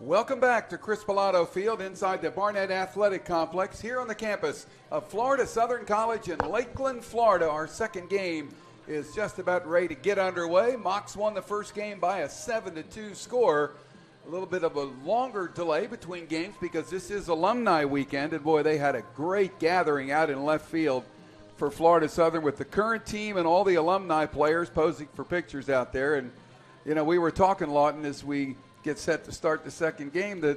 Welcome back to Chris Pilato Field inside the Barnett Athletic Complex here on the campus of Florida Southern College in Lakeland, Florida. Our second game is just about ready to get underway. Mocs won the first game by a 7-2 score. A little bit of a longer delay between games because this is alumni weekend, and boy, they had a great gathering out in left field for Florida Southern with the current team and all the alumni players posing for pictures out there. And, you know, we were talking, Lawton, as we get set to start the second game, that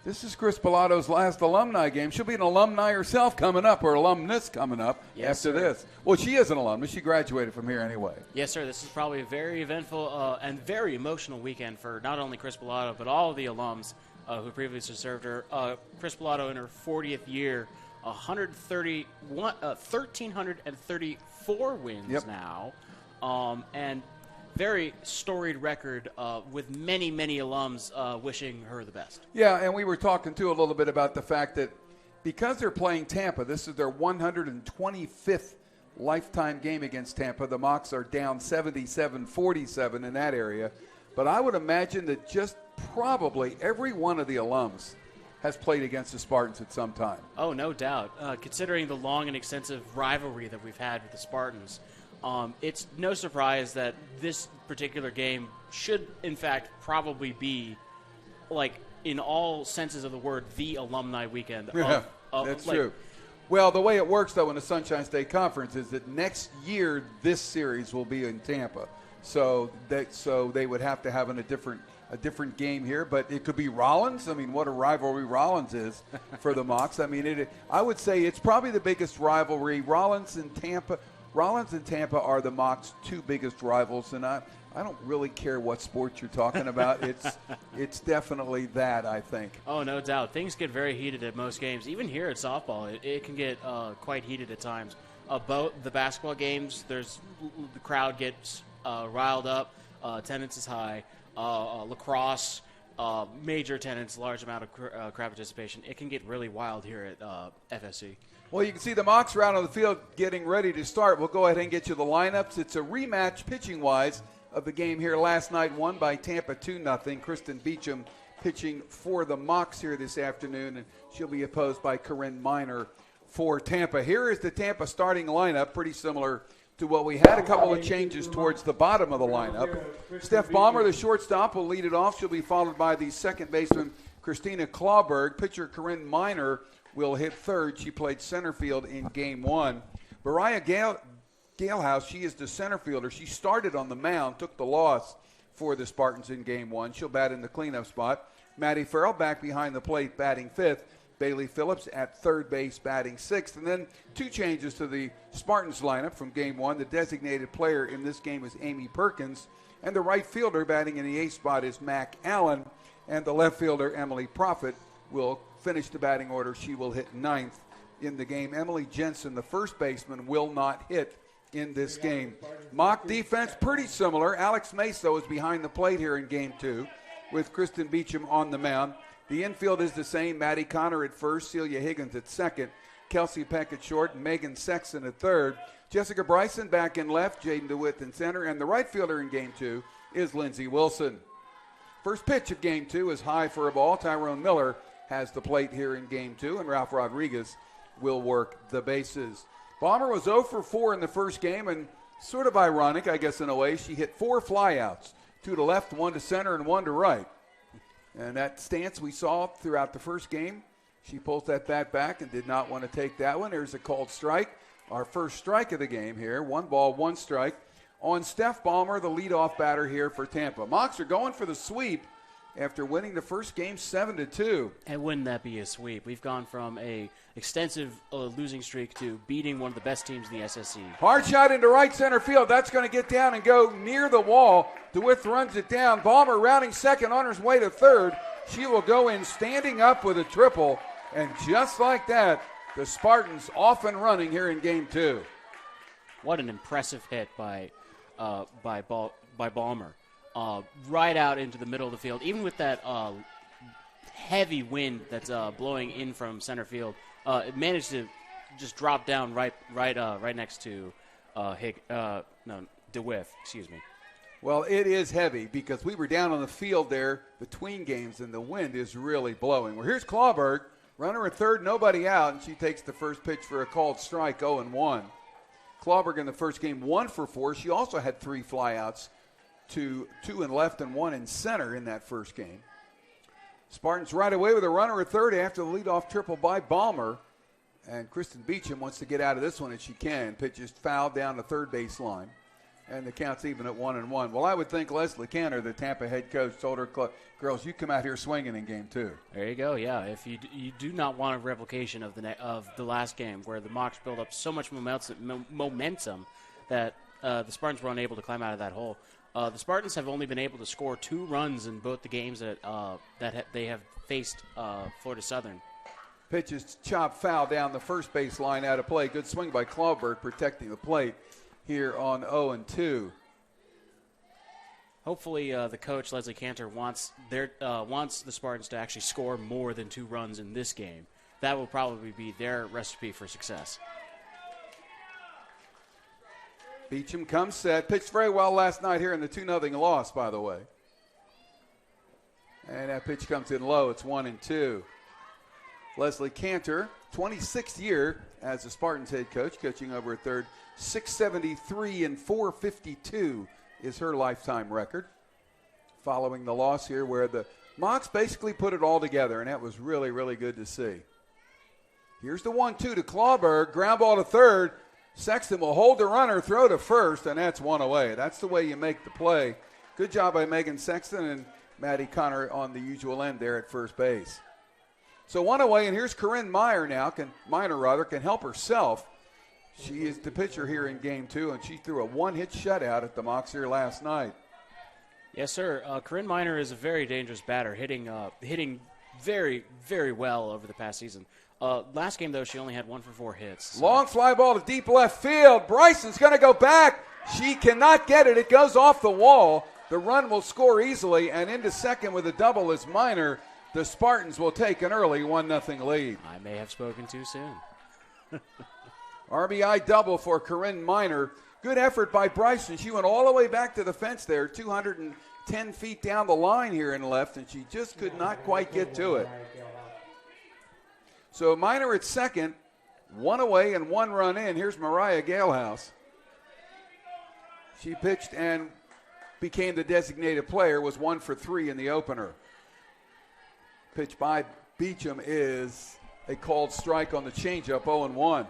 this is Chris Pilato's last alumni game. She'll be an alumni herself coming up, or alumnus coming up after this. Well, she is an alumnus. She graduated from here anyway. Yes, sir. This is probably a very eventful and very emotional weekend for not only Chris Pilato, but all of the alums who previously served her. Chris Pilato in her 40th year, 1,334 wins now, and very storied record with many, many alums wishing her the best. Yeah, and we were talking, too, a little bit about the fact that because they're playing Tampa, this is their 125th lifetime game against Tampa. The Mocs are down 77-47 in that area. But I would imagine that just probably every one of the alums has played against the Spartans at some time. Oh, no doubt. Considering the long and extensive rivalry that we've had with the Spartans, it's no surprise that this particular game should, in fact, probably be, like, in all senses of the word, the alumni weekend. That's true. Well, the way it works, though, in the Sunshine State Conference is that next year this series will be in Tampa. So they would have to have a different game here. But it could be Rollins. I mean, what a rivalry Rollins is for the Mocs. I mean, I would say it's probably the biggest rivalry. Rollins and Tampa are the Mocs' two biggest rivals, and I don't really care what sport you're talking about. It's definitely that, I think. Oh, no doubt. Things get very heated at most games. Even here at softball, it can get quite heated at times. Both the basketball games, the crowd gets riled up. Attendance is high. Lacrosse, major attendance, large amount of crowd participation. It can get really wild here at FSC. Well, you can see the Mocs are out on the field getting ready to start. We'll go ahead and get you the lineups. It's a rematch pitching-wise of the game here last night, won by Tampa 2-0. Kristen Beecham pitching for the Mocs here this afternoon, and she'll be opposed by Corinne Miner for Tampa. Here is the Tampa starting lineup, pretty similar to what we had. A couple of changes towards the bottom of the lineup. Steph Ballmer, the shortstop, will lead it off. She'll be followed by the second baseman, Christina Clauberg. Pitcher Corinne Miner will hit third. She played center field in Game 1. Mariah Galehouse, she is the center fielder. She started on the mound, took the loss for the Spartans in Game 1. She'll bat in the cleanup spot. Maddie Farrell back behind the plate, batting fifth. Bailey Phillips at third base, batting sixth. And then two changes to the Spartans lineup from Game 1. The designated player in this game is Amy Perkins. And the right fielder batting in the eighth spot is Mac Allen. And the left fielder, Emily Proffitt, will finish the batting order. She will hit ninth in the game. Emily Jensen, the first baseman, will not hit in this game. Mock defense, pretty similar. Alex Meso is behind the plate here in Game 2 with Kristen Beecham on the mound. The infield is the same. Maddie Connor at first, Celia Higgins at second, Kelsey Peck at short, and Megan Sexton at third. Jessica Bryson back in left, Jaden DeWitt in center, and the right fielder in Game 2 is Lindsey Wilson. First pitch of Game 2 is high for a ball. Tyrone Miller has the plate here in Game 2, and Ralph Rodriguez will work the bases. Ballmer was 0 for 4 in the first game, and sort of ironic, I guess, in a way. She hit 4 flyouts, 2 to left, 1 to center, and 1 to right. And that stance we saw throughout the first game, she pulls that bat back and did not want to take that one. There's a called strike, our first strike of the game here. 1 ball, 1 strike on Steph Ballmer, the leadoff batter here for Tampa. Mocs are going for the sweep after winning the first game 7-2. And wouldn't that be a sweep? We've gone from a extensive losing streak to beating one of the best teams in the SSC. Hard shot into right center field. That's going to get down and go near the wall. DeWitt runs it down. Ballmer rounding second on her way to third. She will go in standing up with a triple. And just like that, the Spartans off and running here in Game 2. What an impressive hit by Ballmer. Right out into the middle of the field. Even with that heavy wind that's blowing in from center field, it managed to just drop down right next to DeWitt. Excuse me. Well, it is heavy because we were down on the field there between games, and the wind is really blowing. Well, here's Clauberg, runner at third, nobody out, and she takes the first pitch for a called strike, 0-1. Clauberg in the first game, 1 for 4. She also had 3 flyouts, 2 in left and 1 in center in that first game. Spartans right away with a runner at third after the leadoff triple by Balmer. And Kristen Beecham wants to get out of this one if she can. Pitches fouled down the third base line. And the count's even at 1-1. Well, I would think Leslie Cantor, the Tampa head coach, told her, girls, you come out here swinging in game 2. There you go, yeah. If you do not want a replication of the last game where the Mocs built up so much momentum that the Spartans were unable to climb out of that hole. The Spartans have only been able to score 2 runs in both the games that they have faced Florida Southern. Pitches chop foul down the first base line out of play. Good swing by Clauberg protecting the plate here on 0-2. Hopefully, the coach Leslie Cantor wants the Spartans to actually score more than 2 runs in this game. That will probably be their recipe for success. Beecham comes set. Pitched very well last night here in the 2-0 loss, by the way. And that pitch comes in low. It's 1-2. Leslie Cantor, 26th year as the Spartans head coach, coaching over at third. 673 and 452 is her lifetime record. Following the loss here where the Mocs basically put it all together, and that was really, really good to see. Here's the 1-2 to Clauberg. Ground ball to third. Sexton will hold the runner, throw to first, and that's 1 away. That's the way you make the play. Good job by Megan Sexton and Maddie Connor on the usual end there at first base. So 1 away, and here's Corinne Minor now. Minor can help herself. She is the pitcher here in game 2, and she threw a 1-hit shutout at the Mocs here last night. Yes, sir. Corinne Minor is a very dangerous batter, hitting very, very well over the past season. Last game, though, she only had 1 for 4 hits. So. Long fly ball to deep left field. Bryson's going to go back. She cannot get it. It goes off the wall. The run will score easily, and into second with a double is Minor. The Spartans will take an early 1-0 lead. I may have spoken too soon. RBI double for Corinne Minor. Good effort by Bryson. She went all the way back to the fence there, 210 feet down the line here in left, and she just could not quite get to it. So Minor at second, 1 away and 1 run in. Here's Mariah Galehouse. She pitched and became the designated player, was 1 for 3 in the opener. Pitch by Beecham is a called strike on the changeup, 0-1.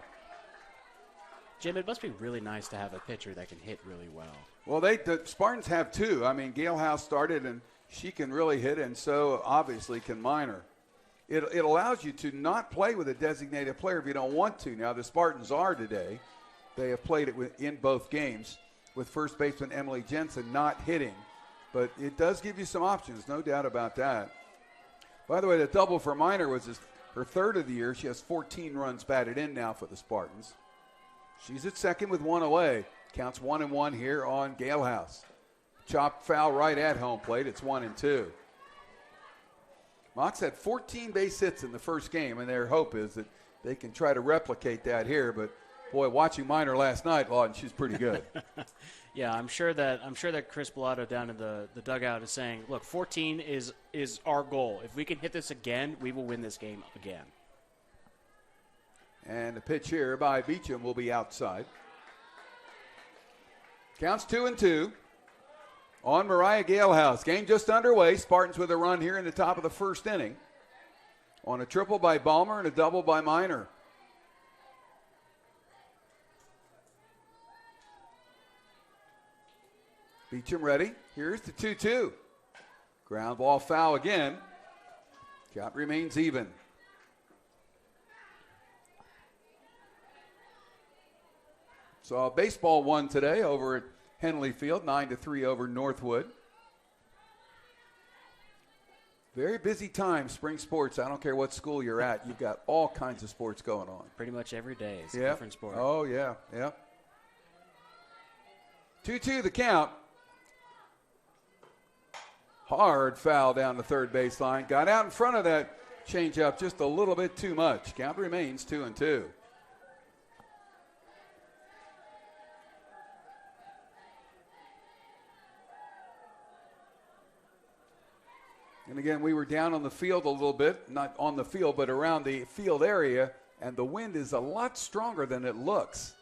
Jim, it must be really nice to have a pitcher that can hit really well. Well, the Spartans have 2. I mean, Galehouse started, and she can really hit, and so obviously can Minor. It allows you to not play with a designated player if you don't want to. Now, the Spartans are today. They have played it in both games with first baseman Emily Jensen not hitting. But it does give you some options, no doubt about that. By the way, the double for Minor was her 3rd of the year. She has 14 runs batted in now for the Spartans. She's at second with 1 away. Counts 1-1 here on Galehouse. Chopped foul right at home plate. It's 1-2. Mocs had 14 base hits in the first game, and their hope is that they can try to replicate that here. But boy, watching Minor last night, Lawton, she's pretty good. Yeah, I'm sure that Chris Bellato down in the dugout is saying, look, 14 is our goal. If we can hit this again, we will win this game again. And the pitch here by Beecham will be outside. Counts 2-2 on Mariah Galehouse. Game just underway. Spartans with a run here in the top of the first inning. On a triple by Balmer and a double by Minor. Beecham ready. Here's the 2-2. Ground ball foul again. Count remains even. Saw baseball 1 today over at Henley Field, 9-3 over Northwood. Very busy time, spring sports. I don't care what school you're at. You've got all kinds of sports going on. Pretty much every day is a different sport. Oh, yeah. 2-2 the count. Hard foul down the third baseline. Got out in front of that changeup just a little bit too much. Count remains 2-2. And again, we were down on the field a little bit, not on the field, but around the field area, and the wind is a lot stronger than it looks.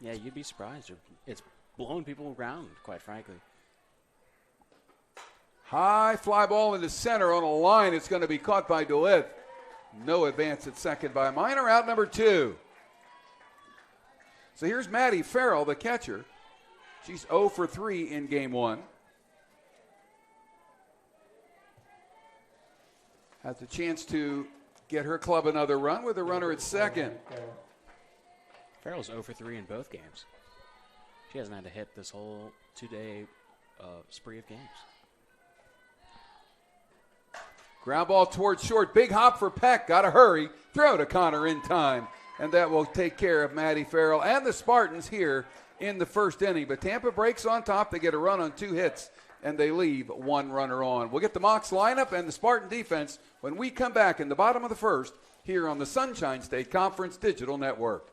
Yeah, you'd be surprised. It's blowing people around, quite frankly. High fly ball into center on a line. It's going to be caught by DeWitt. No advance at second by Minor. Out number 2. So here's Maddie Farrell, the catcher. She's 0 for 3 in game 1. Has a chance to get her club another run with a runner at second. Farrell's 0 for 3 in both games. She hasn't had a hit this whole 2-day spree of games. Ground ball towards short. Big hop for Peck. Got to hurry. Throw to Connor in time. And that will take care of Maddie Farrell and the Spartans here in the first inning. But Tampa breaks on top. They get a run on 2 hits, and they leave 1 runner on. We'll get the Mocs lineup and the Spartan defense when we come back in the bottom of the first here on the Sunshine State Conference Digital Network.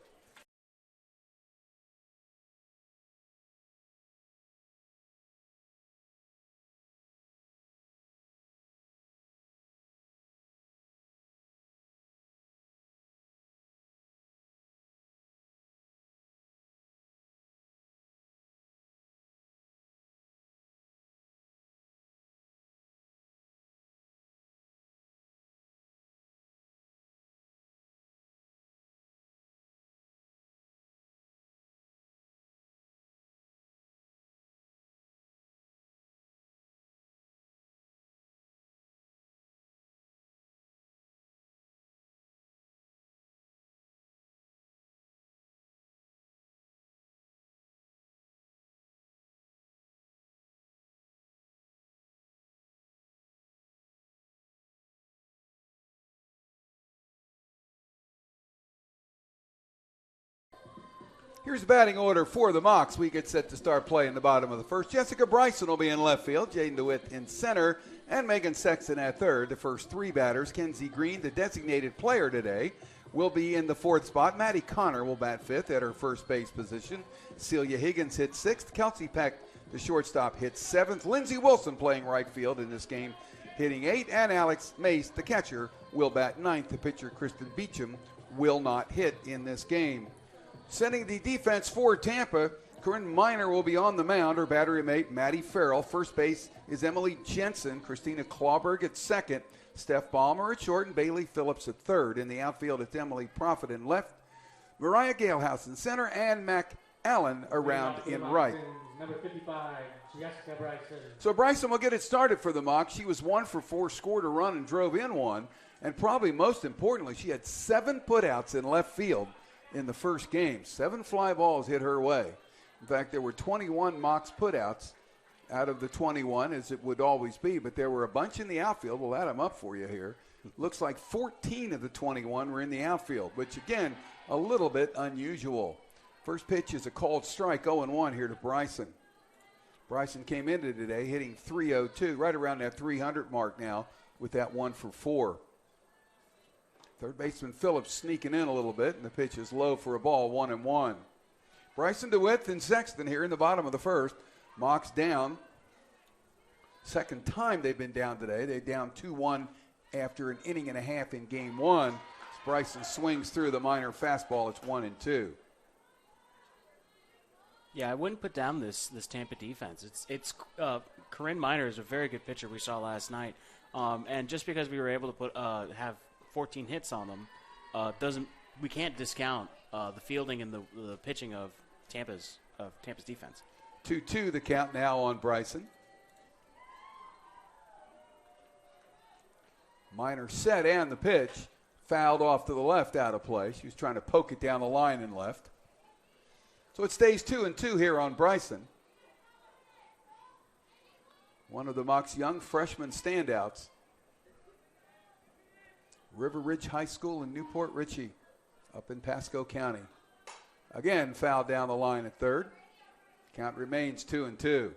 Here's the batting order for the Mocs. We get set to start play in the bottom of the first. Jessica Bryson will be in left field, Jaden DeWitt in center, and Megan Sexton at third. The first 3 batters, Kenzie Green, the designated player today, will be in the 4th spot. Maddie Connor will bat 5th at her first base position. Celia Higgins hits 6th. Kelsey Peck, the shortstop, hits 7th. Lindsey Wilson playing right field in this game, hitting 8th. And Alex Mace, the catcher, will bat 9th. The pitcher, Kristen Beecham, will not hit in this game. Sending the defense for Tampa, Corinne Minor will be on the mound. Her battery mate, Maddie Farrell. First base is Emily Jensen. Christina Clauberg at second. Steph Ballmer at short and Bailey Phillips at third. In the outfield, it's Emily Profit in left. Mariah Galehouse in center and Mac Allen around in right. Number 55, Jessica Bryson. So Bryson will get it started for the Mocs. She was 1 for 4, scored a run and drove in 1. And probably most importantly, she had 7 putouts in left field in the first game. 7 fly balls hit her way. In fact, there were 21 Mocs putouts out of the 21, as it would always be, but there were a bunch in the outfield. We'll add them up for you here. Looks like 14 of the 21 were in the outfield, which, again, a little bit unusual. First pitch is a called strike, 0-1 here to Bryson. Bryson came into today hitting .302, right around that 300 mark now with that 1 for 4. Third baseman Phillips sneaking in a little bit, and the pitch is low for a ball, 1-1. Bryson DeWitt and Sexton here in the bottom of the first. Mocs down. Second time they've been down today. They're down 2-1 after an inning and a half in game 1. As Bryson swings through the Minor fastball, it's 1-2. Yeah, I wouldn't put down this Tampa defense. It's Corinne Minor is a very good pitcher we saw last night, and just because we were able to have 14 hits on them, we can't discount the fielding and the pitching of Tampa's defense. 2-2 the count now on Bryson. Minor set and the pitch fouled off to the left, out of play. She was trying to poke it down the line and left. So it stays 2-2 here on Bryson. One of the Mocs' young freshman standouts. River Ridge High School in Newport Richey up in Pasco County. Again, fouled down the line at third. Count remains 2-2.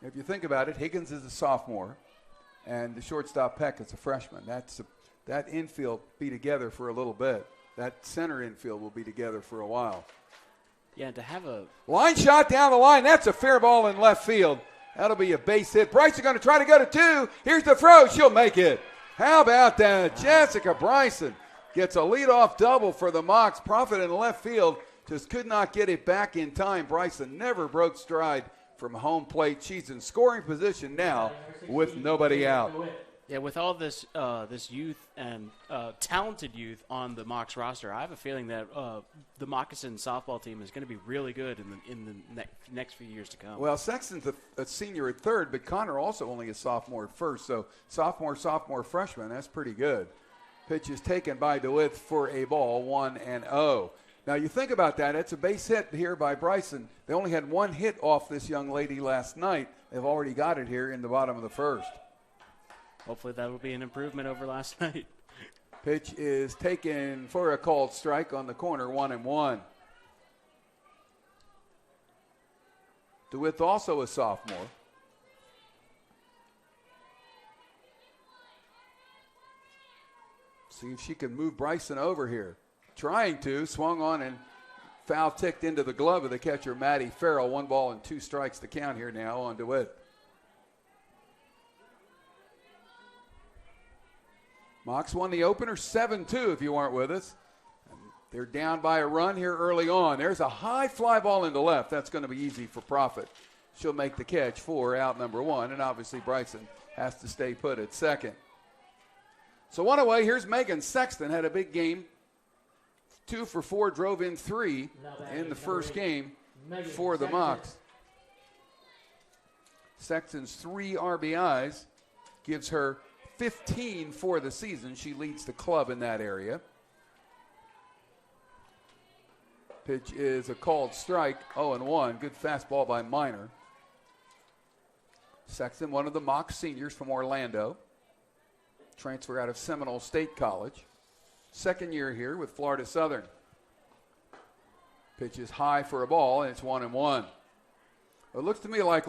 If you think about it, Higgins is a sophomore, and the shortstop Peck is a freshman. That infield be together for a little bit. That center infield will be together for a while. Yeah, to have a line shot down the line. That's a fair ball in left field. That'll be a base hit. Bryson going to try to go to 2. Here's the throw. She'll make it. How about that? Jessica Bryson gets a leadoff double for the Mocs. Profit in left field. Just could not get it back in time. Bryson never broke stride from home plate. She's in scoring position now with nobody out. Yeah, with all this this youth and talented youth on the Mocs roster, I have a feeling that the Moccasin softball team is going to be really good in the next few years to come. Well, Sexton's a senior at third, but Connor also only a sophomore at first. So sophomore, freshman, that's pretty good. Pitch is taken by DeWitt for a ball, 1-0. Now, you think about that. It's a base hit here by Bryson. They only had one hit off this young lady last night. They've already got it here in the bottom of the first. Hopefully that will be an improvement over last night. Pitch is taken for a called strike on the corner, 1-1. DeWitt also a sophomore. See if she can move Bryson over here. Trying to, swung on and foul ticked into the glove of the catcher, Maddie Farrell. 1 ball and 2 strikes to count here now on DeWitt. Mocs won the opener 7-2 if you weren't with us. They're down by a run here early on. There's a high fly ball into left. That's going to be easy for Profit. She'll make the catch for out number 1, and obviously Bryson has to stay put at second. So one away, here's Megan Sexton. Had a big game. 2 for 4, drove in 3 in the first game for the Mocs. Sexton's 3 RBIs gives her 15 for the season. She leads the club in that area. Pitch is a called strike, 0-1. Good fastball by Minor. Sexton, one of the Mocs seniors from Orlando. Transfer out of Seminole State College. Second year here with Florida Southern. Pitch is high for a ball, and it's 1-1. It looks to me like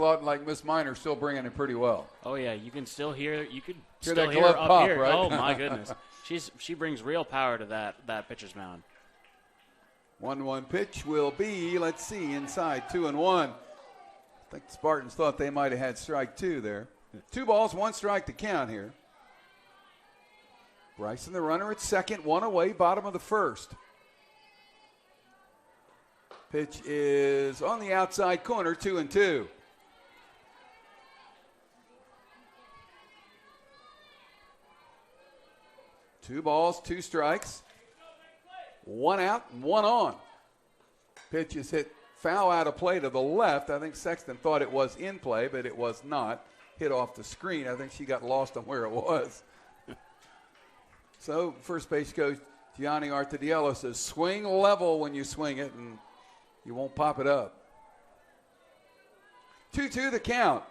Miss Minor's still bringing it pretty well. Oh yeah, you can still hear. You could Hear still that hear her glove up pop, here. right? Oh my goodness, she brings real power to that pitcher's mound. 1-1 pitch will be, let's see, inside 2-1. I think the Spartans thought they might have had strike 2 there. 2 balls, 1 strike to count here. Bryson, the runner at second, 1 away, bottom of the first. Pitch is on the outside corner, 2-2. Two balls, 2 strikes. 1 out and 1 on. Pitch is hit foul out of play to the left. I think Sexton thought it was in play, but it was not. Hit off the screen. I think she got lost on where it was. So first base coach Gianni Artadiello says swing level when you swing it, and you won't pop it up. 2-2 the count.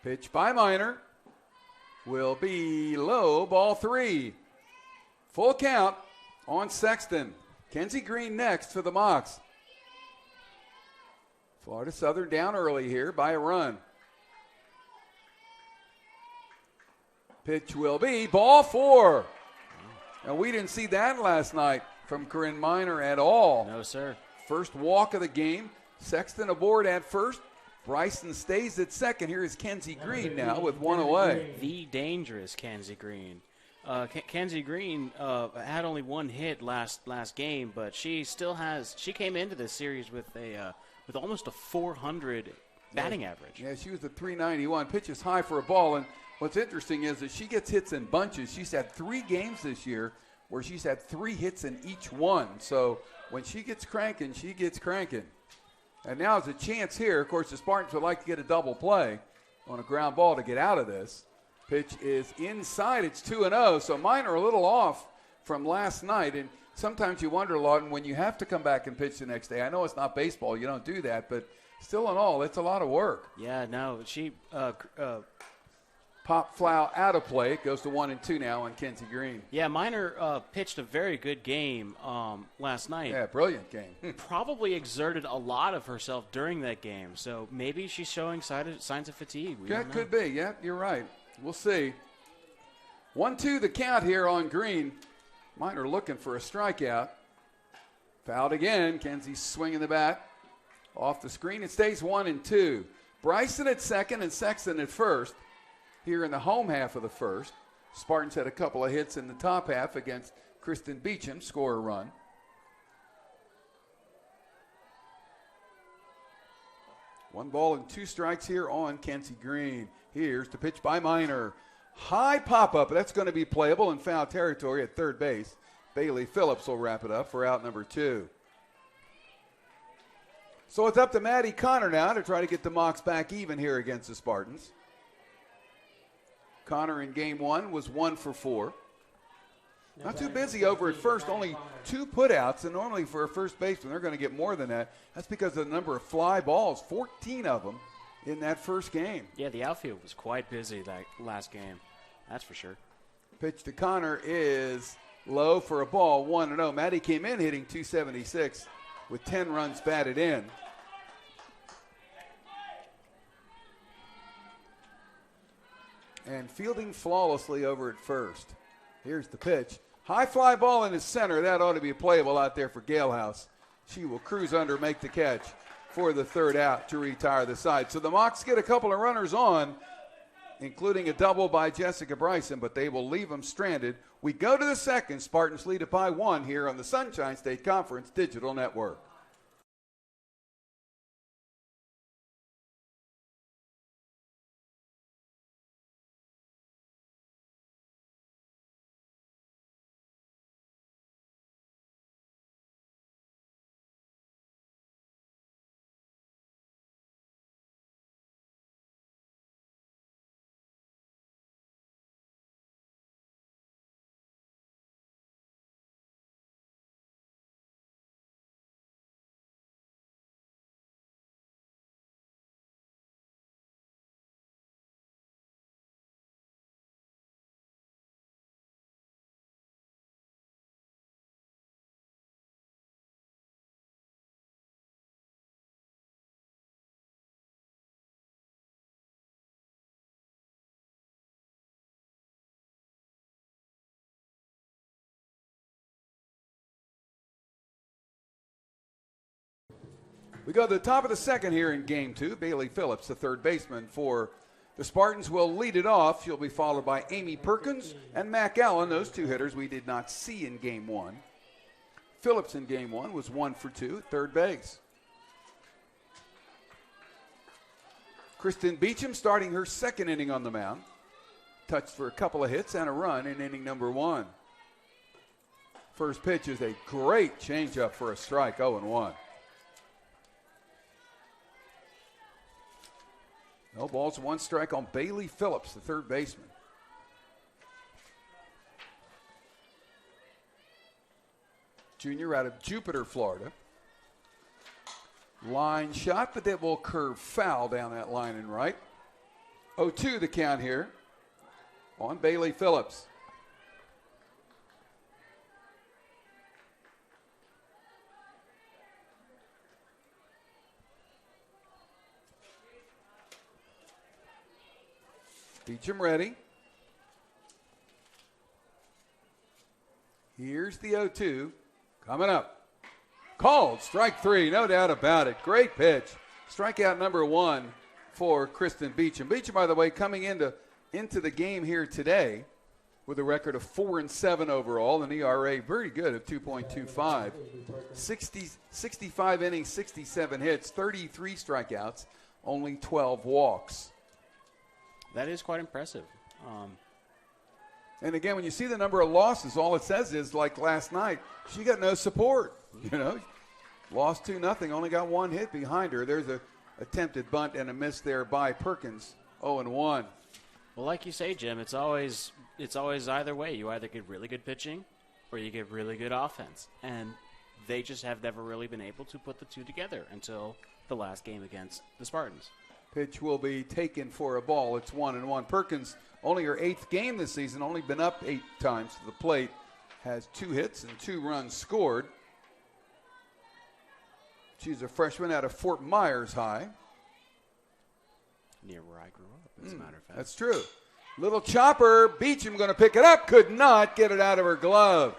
Pitch by Minor will be low, ball 3. Full count on Sexton. Kenzie Green next for the Mocs. Florida Southern down early here by a run. Pitch will be ball 4. And we didn't see that last night from Corinne Minor at all. No, sir. First walk of the game. Sexton aboard at first. Bryson stays at second. Here is Kenzie Green now with 1 away. The dangerous Kenzie Green. Kenzie Green had only 1 hit last game, but she came into this series with almost a 400 batting average. Yeah, she was at 391. Pitch is high for a ball, and what's interesting is that she gets hits in bunches. She's had 3 games this year where she's had 3 hits in each one. So when she gets cranking, she gets cranking. And now there's a chance here. Of course, the Spartans would like to get a double play on a ground ball to get out of this. Pitch is inside. It's 2-0. So Minor a little off from last night. And sometimes you wonder, Lawton, when you have to come back and pitch the next day. I know it's not baseball. You don't do that. But still in all, it's a lot of work. Yeah, no. She pop foul out of play. It goes to 1-2 now on Kenzie Green. Yeah, Minor pitched a very good game last night. Yeah, brilliant game. Probably exerted a lot of herself during that game, so maybe she's showing signs of fatigue. Yeah, could be. Yeah, you're right. We'll see. 1-2 the count here on Green. Miner looking for a strikeout. Fouled again. Kenzie's swinging the bat off the screen. It stays 1-2. Bryson at second and Sexton at first here in the home half of the first. Spartans had a couple of hits in the top half against Kristen Beecham, score a run. One ball and two strikes here on Kenzie Green. Here's the pitch by Miner. High pop-up. That's going to be playable in foul territory at third base. Bailey Phillips will wrap it up for out number 2. So it's up to Maddie Connor now to try to get the Mocs back even here against the Spartans. Connor in game 1 was 1 for 4. Not too busy over at first, only 2 putouts, and normally for a first baseman they're going to get more than that. That's because of the number of fly balls, 14 of them in that first game. Yeah, the outfield was quite busy that last game, that's for sure. Pitch to Connor is low for a ball, 1-0. Maddie came in hitting .276 with 10 runs batted in. And fielding flawlessly over at first. Here's the pitch. High fly ball in his center. That ought to be playable out there for Galehouse. She will cruise under, make the catch for the third out to retire the side. So the Mocs get a couple of runners on, including a double by Jessica Bryson, but they will leave them stranded. We go to the second. Spartans lead it by 1 here on the Sunshine State Conference Digital Network. We go to the top of the second here in game 2. Bailey Phillips, the third baseman for the Spartans, will lead it off. She'll be followed by Amy Perkins and Mac Allen, those 2 hitters we did not see in game 1. Phillips in game 1 was 1 for 2 at third base. Kristen Beecham starting her second inning on the mound. Touched for a couple of hits and a run in inning number 1. First pitch is a great changeup for a strike, 0-1. No balls, 1 strike on Bailey Phillips, the third baseman. Junior out of Jupiter, Florida. Line shot, but that will curve foul down that line and right. 0-2 the count here on Bailey Phillips. Beecham ready. Here's the 0-2 coming up. Called, strike 3, no doubt about it. Great pitch. Strikeout number 1 for Kristen Beecham. Beecham, by the way, coming into the game here today with a record of 4-7 overall, an ERA very good of 2.25. 65 innings, 67 hits, 33 strikeouts, only 12 walks. That is quite impressive. And again, when you see the number of losses, all it says is, like last night, she got no support. You know, lost 2-0, only got 1 hit behind her. There's a attempted bunt and a miss there by Perkins, 0-1. Well, like you say, Jim, it's always either way. You either get really good pitching or you get really good offense. And they just have never really been able to put the two together until the last game against the Spartans. Pitch will be taken for a ball. It's 1-1. Perkins, only her 8th game this season, only been up 8 times to the plate, has 2 hits and 2 runs scored. She's a freshman out of Fort Myers High. Near where I grew up, as a matter of fact. That's true. Little chopper. Beecham going to pick it up. Could not get it out of her glove.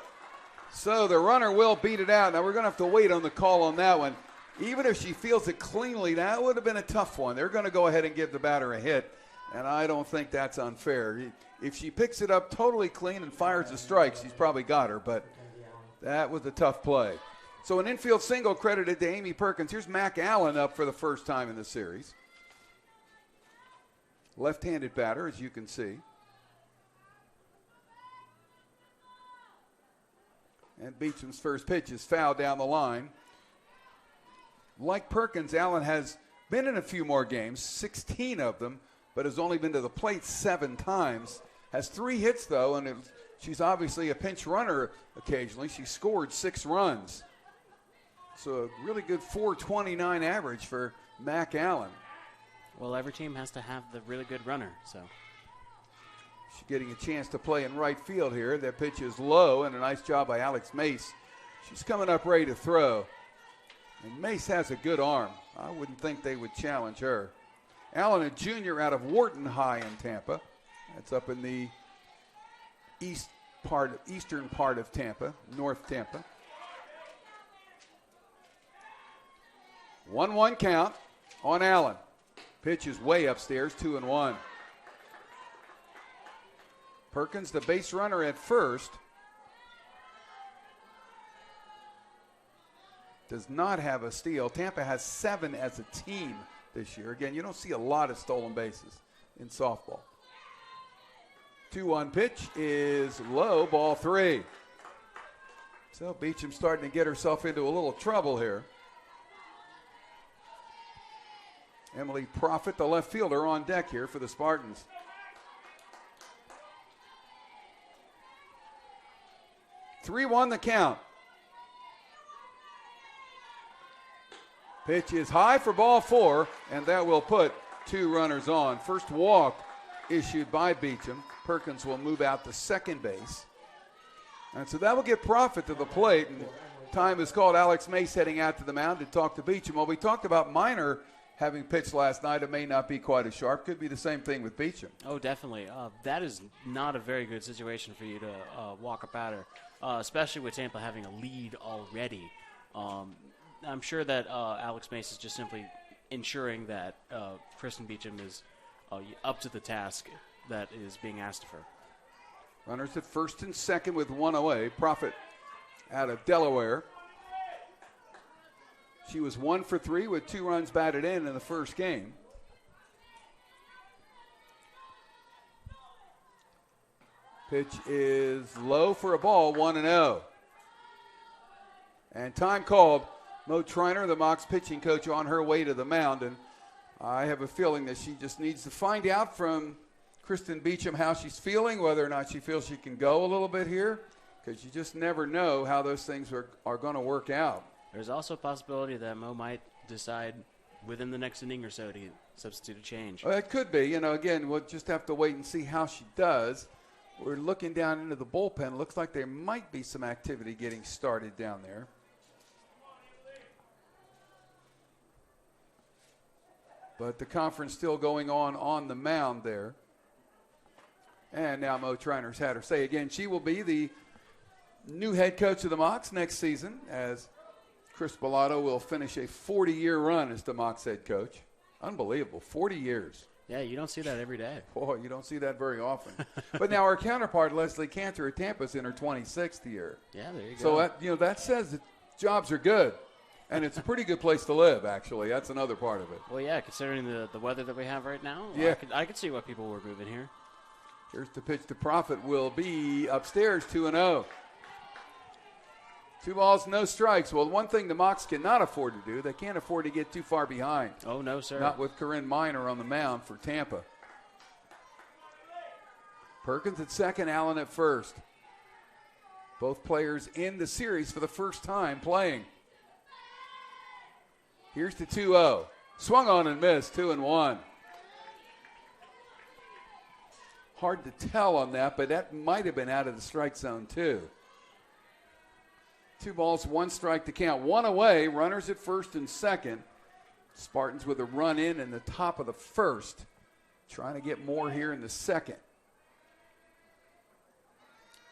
So the runner will beat it out. Now we're going to have to wait on the call on that one. Even if she feels it cleanly, that would have been a tough one. They're going to go ahead and give the batter a hit, and I don't think that's unfair. If she picks it up totally clean and fires a strike, she's probably got her, but that was a tough play. So an infield single credited to Amy Perkins. Here's Mac Allen up for the first time in the series. Left-handed batter, as you can see. And Beecham's first pitch is fouled down the line. Like Perkins, Allen has been in a few more games, 16 of them, but has only been to the plate 7 times. Has 3 hits, though, and she's obviously a pinch runner occasionally. She scored 6 runs. So a really good .429 average for Mac Allen. Well, every team has to have the really good runner, so. She's getting a chance to play in right field here. That pitch is low, and a nice job by Alex Mace. She's coming up ready to throw. And Mace has a good arm. I wouldn't think they would challenge her. Allen, a junior out of Wharton High in Tampa. That's up in the eastern part of Tampa, North Tampa. 1-1 count on Allen. Pitch is way upstairs, 2-1. Perkins, the base runner at first, does not have a steal. Tampa has 7 as a team this year. Again, you don't see a lot of stolen bases in softball. 2-1 pitch is low, ball 3. So Beecham starting to get herself into a little trouble here. Emily Proffitt, the left fielder, on deck here for the Spartans. Three-1 the count. Pitch is high for ball 4, and that will put 2 runners on. First walk issued by Beecham. Perkins will move out to second base. And so that will get Proffitt to the plate. And time is called. Alex Mace heading out to the mound to talk to Beecham. Well, we talked about Minor having pitched last night. It may not be quite as sharp. Could be the same thing with Beecham. Oh, definitely. That is not a very good situation for you to walk a batter, especially with Tampa having a lead already. I'm sure that Alex Mace is just simply ensuring that Kristen Beecham is up to the task that is being asked of her. Runners at first and second with 1 away. Proffitt out of Delaware. She was 1 for 3 with 2 runs batted in the first game. Pitch is low for a ball, 1-0. And time called. Mo Triner, the Mocs pitching coach, on her way to the mound. And I have a feeling that she just needs to find out from Kristen Beecham how she's feeling, whether or not she feels she can go a little bit here, because you just never know how those things are going to work out. There's also a possibility that Mo might decide within the next inning or so to substitute a change. Well, it could be. Again, we'll just have to wait and see how she does. We're looking down into the bullpen. Looks like there might be some activity getting started down there. But the conference still going on the mound there. And now Mo Triner's had her say again, she will be the new head coach of the Mocs next season, as Chris Bellato will finish a 40-year run as the Mocs head coach. Unbelievable, 40 years. Yeah, you don't see that every day. Boy, you don't see that very often. But now our counterpart, Leslie Cantor at Tampa, is in her 26th year. Yeah, there you go. So that says that jobs are good. And it's a pretty good place to live, actually. That's another part of it. Well, yeah, considering the weather that we have right now, yeah. I could see why people were moving here. Here's the pitch to Proffitt, will be upstairs, 2-0. 2 balls, no strikes. Well, one thing the Mocs cannot afford to do, they can't afford to get too far behind. Oh, no, sir. Not with Corinne Minor on the mound for Tampa. Perkins at second, Allen at first. Both players in the series for the first time playing. Here's the 2-0. Swung on and missed, 2-1. Hard to tell on that, but that might have been out of the strike zone too. 2 balls, 1 strike to count. 1 away, runners at first and second. Spartans with a run in the top of the first. Trying to get more here in the second.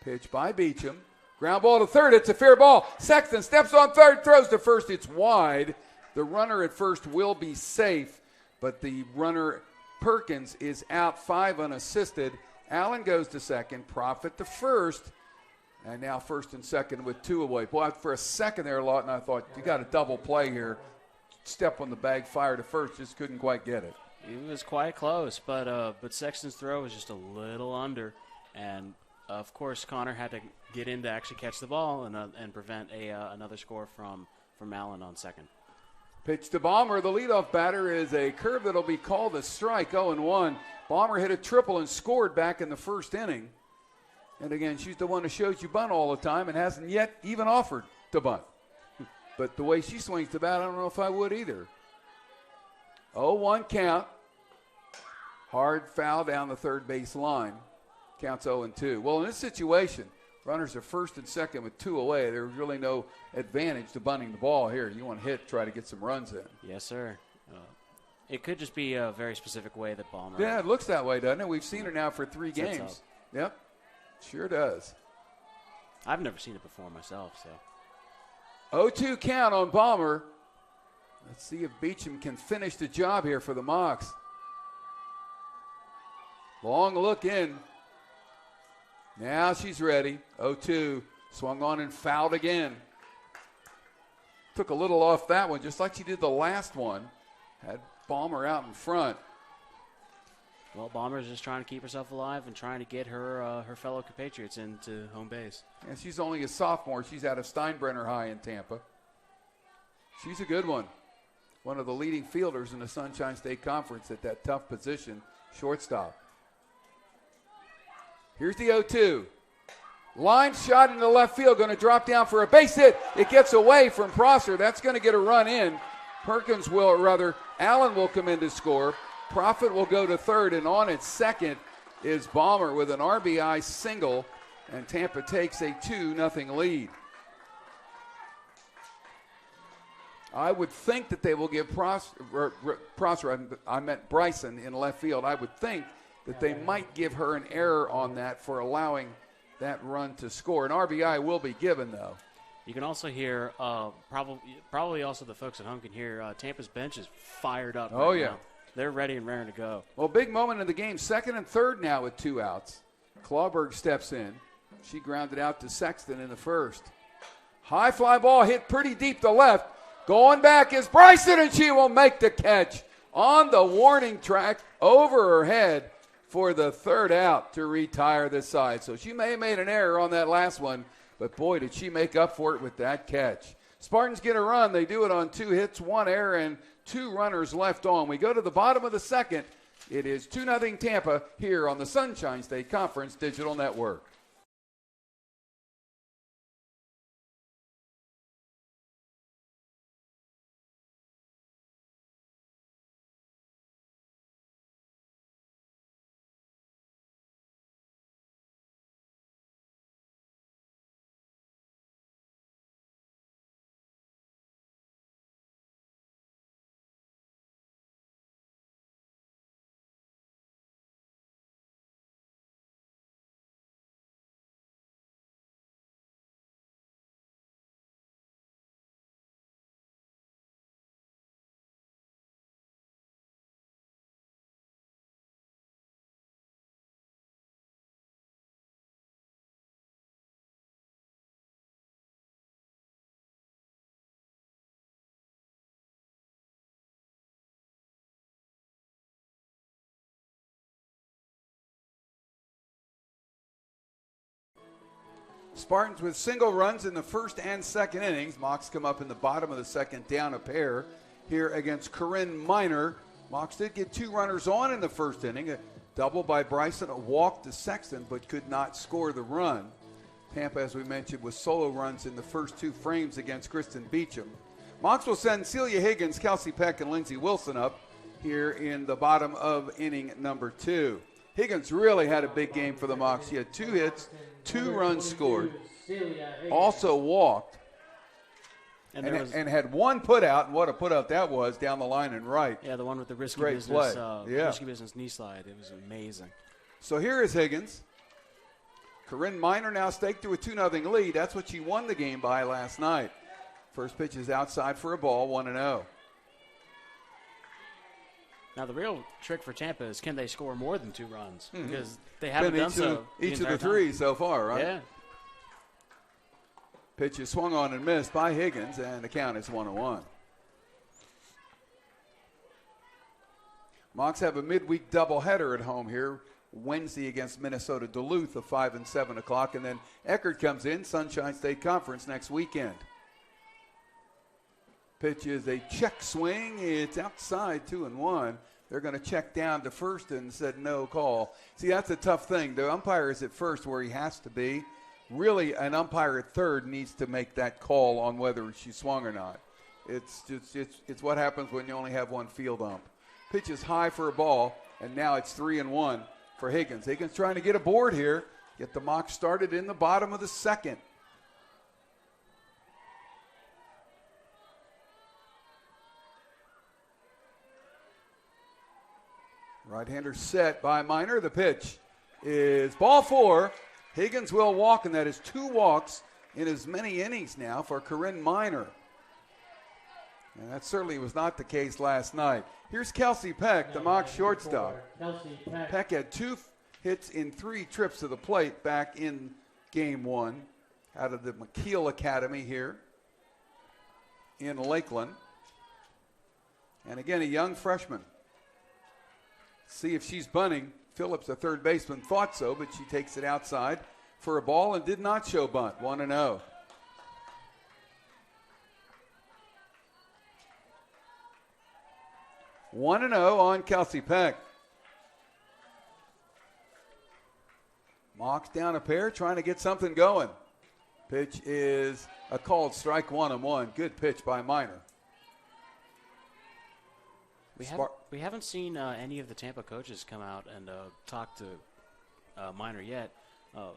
Pitch by Beecham. Ground ball to third. It's a fair ball. Sexton steps on third, throws to first. It's wide. The runner at first will be safe, but the runner, Perkins, is out 5 unassisted. Allen goes to second. Profit to first. And now first and second with 2 away. Boy, for a second there, Lawton, I thought you got a double play here. Step on the bag, fire to first. Just couldn't quite get it. It was quite close, but Sexton's throw was just a little under. And, of course, Connor had to get in to actually catch the ball and prevent another score from Allen on second. Pitch to Balmer. The leadoff batter is a curve that will be called a strike, 0-1. Balmer hit a triple and scored back in the first inning. And, again, she's the one who shows you bunt all the time and hasn't yet even offered to bunt. But the way she swings the bat, I don't know if I would either. 0-1 count. Hard foul down the third base line. Counts 0-2. Well, in this situation, runners are first and second with 2 away. There's really no advantage to bunting the ball here. You want to hit, try to get some runs in. Yes, sir. It could just be a very specific way that Balmer. Yeah, it looks that way, doesn't it? We've seen her now for 3 games. Yep, sure does. I've never seen it before myself, so. 0-2 count on Balmer. Let's see if Beecham can finish the job here for the Mocs. Long look in. Now she's ready. 0-2. Swung on and fouled again. Took a little off that one, just like she did the last one. Had Balmer out in front. Well, Balmer's just trying to keep herself alive and trying to get her fellow compatriots into home base. And she's only a sophomore. She's out of Steinbrenner High in Tampa. She's a good one. One of the leading fielders in the Sunshine State Conference at that tough position, shortstop. Here's the 0-2. Line shot into left field, going to drop down for a base hit. It gets away from Prosser. That's going to get a run in. Perkins will, or rather, Allen will come in to score. Profit will go to third, and on at second is Balmer with an RBI single, and Tampa takes a 2-0 lead. I would think that they will give Prosser, I meant Bryson in left field. I would think that they might give her an error on that for allowing that run to score. An RBI will be given, though. You can also hear, probably also the folks at home can hear, Tampa's bench is fired up. Oh, right yeah. now. They're ready and raring to go. Well, big moment in the game. Second and third now with 2 outs. Clauberg steps in. She grounded out to Sexton in the first. High fly ball hit pretty deep to left. Going back is Bryson, and she will make the catch on the warning track over her head for the third out to retire this side. So she may have made an error on that last one, but boy, did she make up for it with that catch. Spartans get a run. They do it on 2 hits, 1 error, and 2 runners left on. We go to the bottom of the second. It is 2-0 Tampa here on the Sunshine State Conference Digital Network. Spartans with single runs in the first and second innings. Mocs come up in the bottom of the second, down a pair here against Corinne Minor. Mocs did get 2 runners on in the first inning. A double by Bryson, a walk to Sexton, but could not score the run. Tampa, as we mentioned, with solo runs in the first 2 frames against Kristen Beecham. Mocs will send Celia Higgins, Kelsey Peck, and Lindsey Wilson up here in the bottom of inning number 2. Higgins really had a big game for the Mocs. She had 2 hits, 2 runs scored, also walked, and had 1 put out, and what a put out that was down the line and right. Yeah, the one with the risky Great business, risky business knee slide. It was amazing. So here is Higgins. Corinne Minor now staked to a 2-0 lead. That's what she won the game by last night. First pitch is outside for a ball, 1-0. Now, the real trick for Tampa is can they score more than 2 runs? Mm-hmm. Because they haven't done so. Each of the 3 so far, right? Yeah. Pitch is swung on and missed by Higgins, and the count is 1-1. Mocs have a midweek doubleheader at home here. Wednesday against Minnesota Duluth of 5 and 7 o'clock. And then Eckerd comes in, Sunshine State Conference next weekend. Pitch is a check swing. It's outside 2-1. They're going to check down to first and said no call. See, that's a tough thing. The umpire is at first where he has to be. Really, an umpire at third needs to make that call on whether she swung or not. It's what happens when you only have one field ump. Pitch is high for a ball, and now it's 3-1 for Higgins. Higgins trying to get a board here, get the Mocs started in the bottom of the second. Right-hander set by Minor. The pitch is ball 4. Higgins will walk, and that is 2 walks in as many innings now for Corinne Minor. And that certainly was not the case last night. Here's Kelsey Peck, the Mocs shortstop. Peck had 2 hits in 3 trips to the plate back in game 1 out of the McKeel Academy here in Lakeland. And again, a young freshman. See if she's bunting. Phillips, a third baseman, thought so, but she takes it outside for a ball and did not show bunt. 1-0. On Kelsey Peck. Mocs down a pair, trying to get something going. Pitch is a called strike, 1-1. Good pitch by Minor. We haven't seen any of the Tampa coaches come out and talk to Minor yet.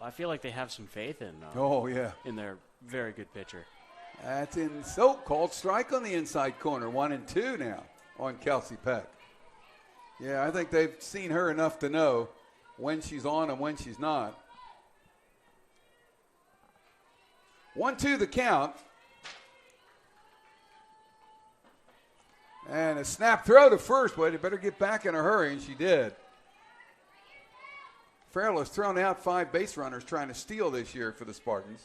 I feel like they have some faith in their very good pitcher. That's called strike on the inside corner. 1-2 now on Kelsey Peck. Yeah, I think they've seen her enough to know when she's on and when she's not. 1-2 the count. And a snap throw to first, but they better get back in a hurry, and she did. Farrell has thrown out 5 base runners trying to steal this year for the Spartans.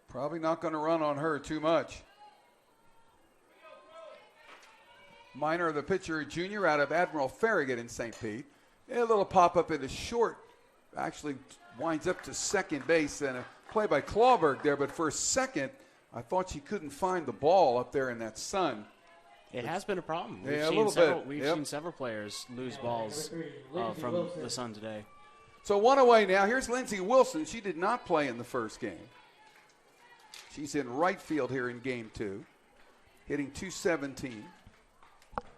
Probably not going to run on her too much. Minor, the pitcher, a junior out of Admiral Farragut in St. Pete. A little pop-up into short. Actually winds up to second base, and a play by Clauberg there, but for a second, I thought she couldn't find the ball up there in that sun. It has been a problem. We've seen several players lose balls from the sun today. So 1 away now. Here's Lindsey Wilson. She did not play in the first game. She's in right field here in game 2, hitting .217.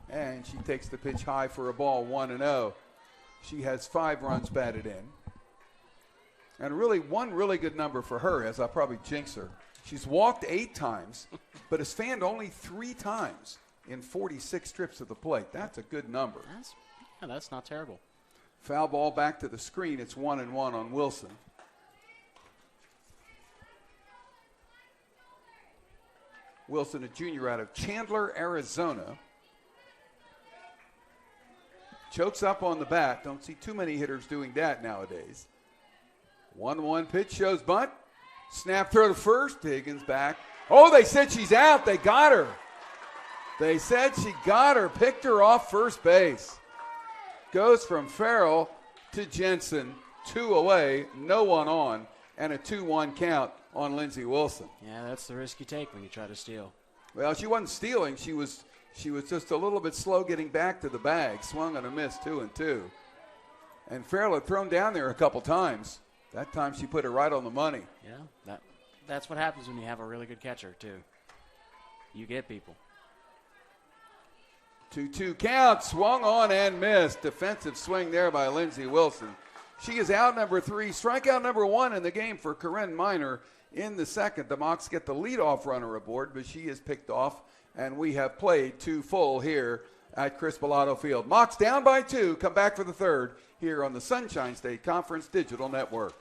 And she takes the pitch high for a ball, 1-0. She has 5 runs batted in. And really, one really good number for her, as I probably jinx her. She's walked 8 times, but has fanned only 3 times in 46 trips to the plate. That's a good number. That's not terrible. Foul ball back to the screen. It's 1-1 on Wilson. Wilson, a junior out of Chandler, Arizona. Chokes up on the bat. Don't see too many hitters doing that nowadays. 1-1 pitch, shows bunt. Snap throw to first. Higgins back. Oh, they said she's out. They got her. They said she got her. Picked her off first base. Goes from Farrell to Jensen. 2 away, no one on, and a 2-1 count on Lindsey Wilson. Yeah, that's the risk you take when you try to steal. Well, she wasn't stealing. She was just a little bit slow getting back to the bag. Swung on a miss, 2-2. And Farrell had thrown down there a couple times. That time she put it right on the money. Yeah, that's what happens when you have a really good catcher, too. You get people. 2-2 count, swung on and missed. Defensive swing there by Lindsey Wilson. She is out number 3, strikeout number 1 in the game for Corinne Minor in the second. The Mocs get the leadoff runner aboard, but she is picked off, and we have played 2 full here at Chris Bellato Field. Mocs down by 2, come back for the third here on the Sunshine State Conference Digital Network.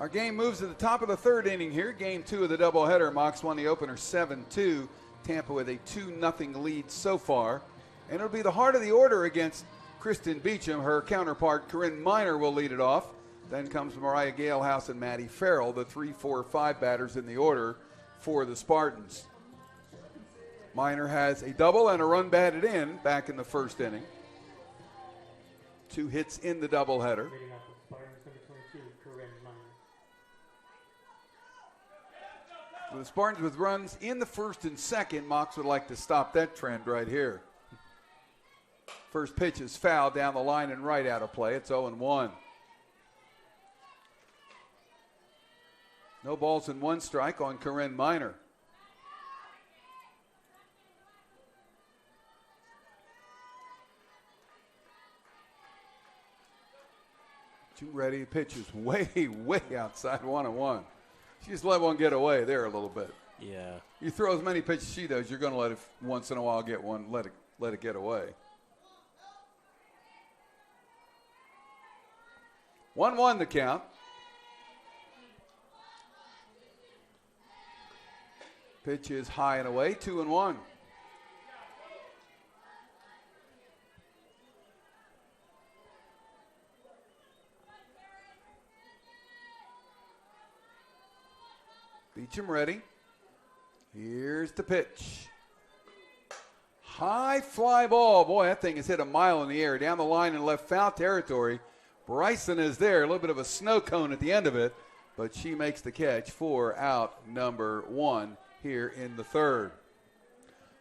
Our game moves to the top of the third inning here. Game 2 of the doubleheader. Mocs won the opener 7-2. Tampa with a 2-0 lead so far. And it'll be the heart of the order against Kristen Beecham. Her counterpart, Corinne Miner, will lead it off. Then comes Mariah Galehouse and Maddie Farrell, the 3, 4, 5 batters in the order for the Spartans. Miner has a double and a run batted in back in the first inning. 2 hits in the doubleheader. Leading off the Spartans, number 22, Corinne Miner. For the Spartans with runs in the first and second, Mocs would like to stop that trend right here. First pitch is foul down the line and right out of play. It's 0-1. No balls and 1 strike on Corinne Miner. Two ready pitches way, way outside 1-1. She just let one get away there a little bit. Yeah. You throw as many pitches as she does, you're going to let it once in a while get one, let it get away. 1-1 the count. Pitch is high and away, 2-1. Beecham ready. Here's the pitch. High fly ball. Boy, that thing has hit a mile in the air. Down the line in left foul territory. Bryson is there. A little bit of a snow cone at the end of it. But she makes the catch for out number 1 here in the third.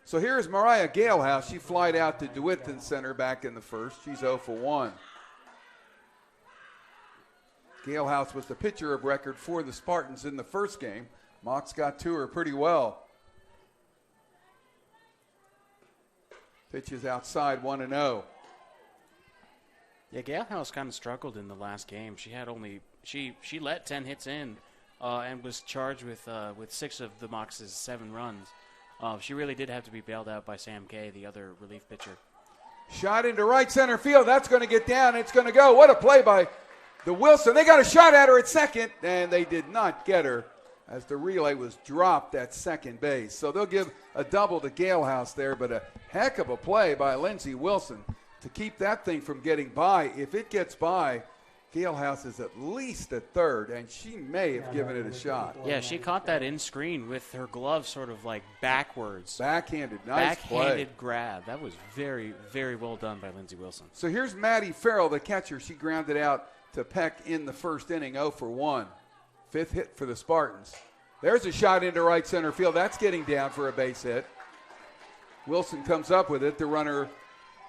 So here's Mariah Galehouse. She flied out to DeWitt Center back in the first. She's 0 for 1. Galehouse was the pitcher of record for the Spartans in the first game. Mocs got to her pretty well. Pitch is outside 1-0. Yeah, Galehouse kind of struggled in the last game. She had only she let 10 hits in and was charged with 6 of the Mocs' 7 runs. She really did have to be bailed out by Sam Kay, the other relief pitcher. Shot into right center field. That's going to get down. It's going to go. What a play by the Wilson. They got a shot at her at second, and they did not get her as the relay was dropped at second base. So they'll give a double to Galehouse there, but a heck of a play by Lindsey Wilson to keep that thing from getting by. If it gets by, Galehouse is at least at third, and she may have given it a shot. Yeah, she caught that in screen with her glove sort of like backwards. Backhanded, nice Backhanded play. grab. That was very, very well done by Lindsey Wilson. So here's Maddie Farrell, the catcher. She grounded out to Peck in the first inning, 0 for 1. 5th hit for the Spartans. There's a shot into right center field. That's getting down for a base hit. Wilson comes up with it. The runner,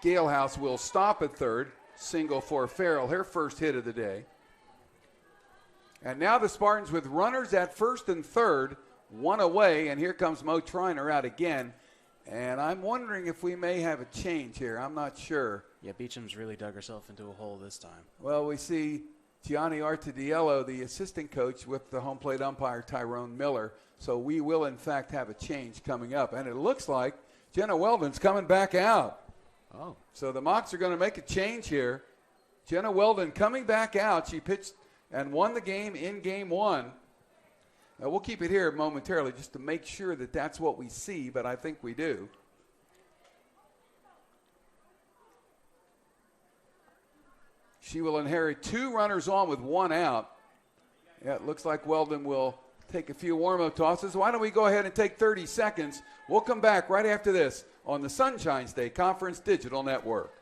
Galehouse, will stop at third. Single for Farrell, her first hit of the day. And now the Spartans with runners at first and third, 1 away, and here comes Mo Triner out again. And I'm wondering if we may have a change here. I'm not sure. Yeah, Beecham's really dug herself into a hole this time. Well, we see Gianni Artediello, the assistant coach, with the home plate umpire Tyrone Miller. So we will, in fact, have a change coming up. And it looks like Jenna Weldon's coming back out. Oh. So the Mocs are going to make a change here. Jenna Weldon coming back out. She pitched and won the game in game 1. Now, we'll keep it here momentarily just to make sure that that's what we see, but I think we do. She will inherit 2 runners on with 1 out. Yeah, it looks like Weldon will take a few warm-up tosses. Why don't we go ahead and take 30 seconds? We'll come back right after this on the Sunshine State Conference Digital Network.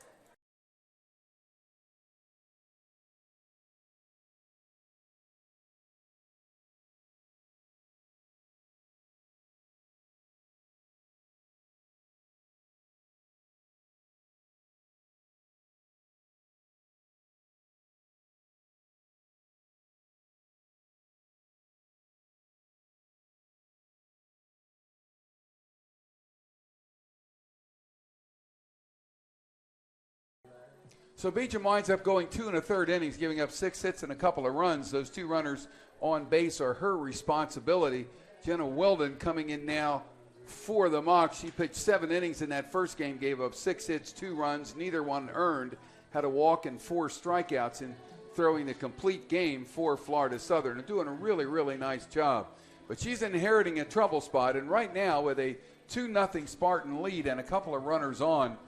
So Beecham winds up going 2 1/3 innings, giving up 6 hits and a couple of runs. Those 2 runners on base are her responsibility. Jenna Weldon coming in now for the Mocs. She pitched 7 innings in that first game, gave up 6 hits, 2 runs, neither one earned, had a walk and 4 strikeouts in throwing the complete game for Florida Southern and doing a really, really nice job. But she's inheriting a trouble spot, and right now with a 2-0 Spartan lead and a couple of runners on,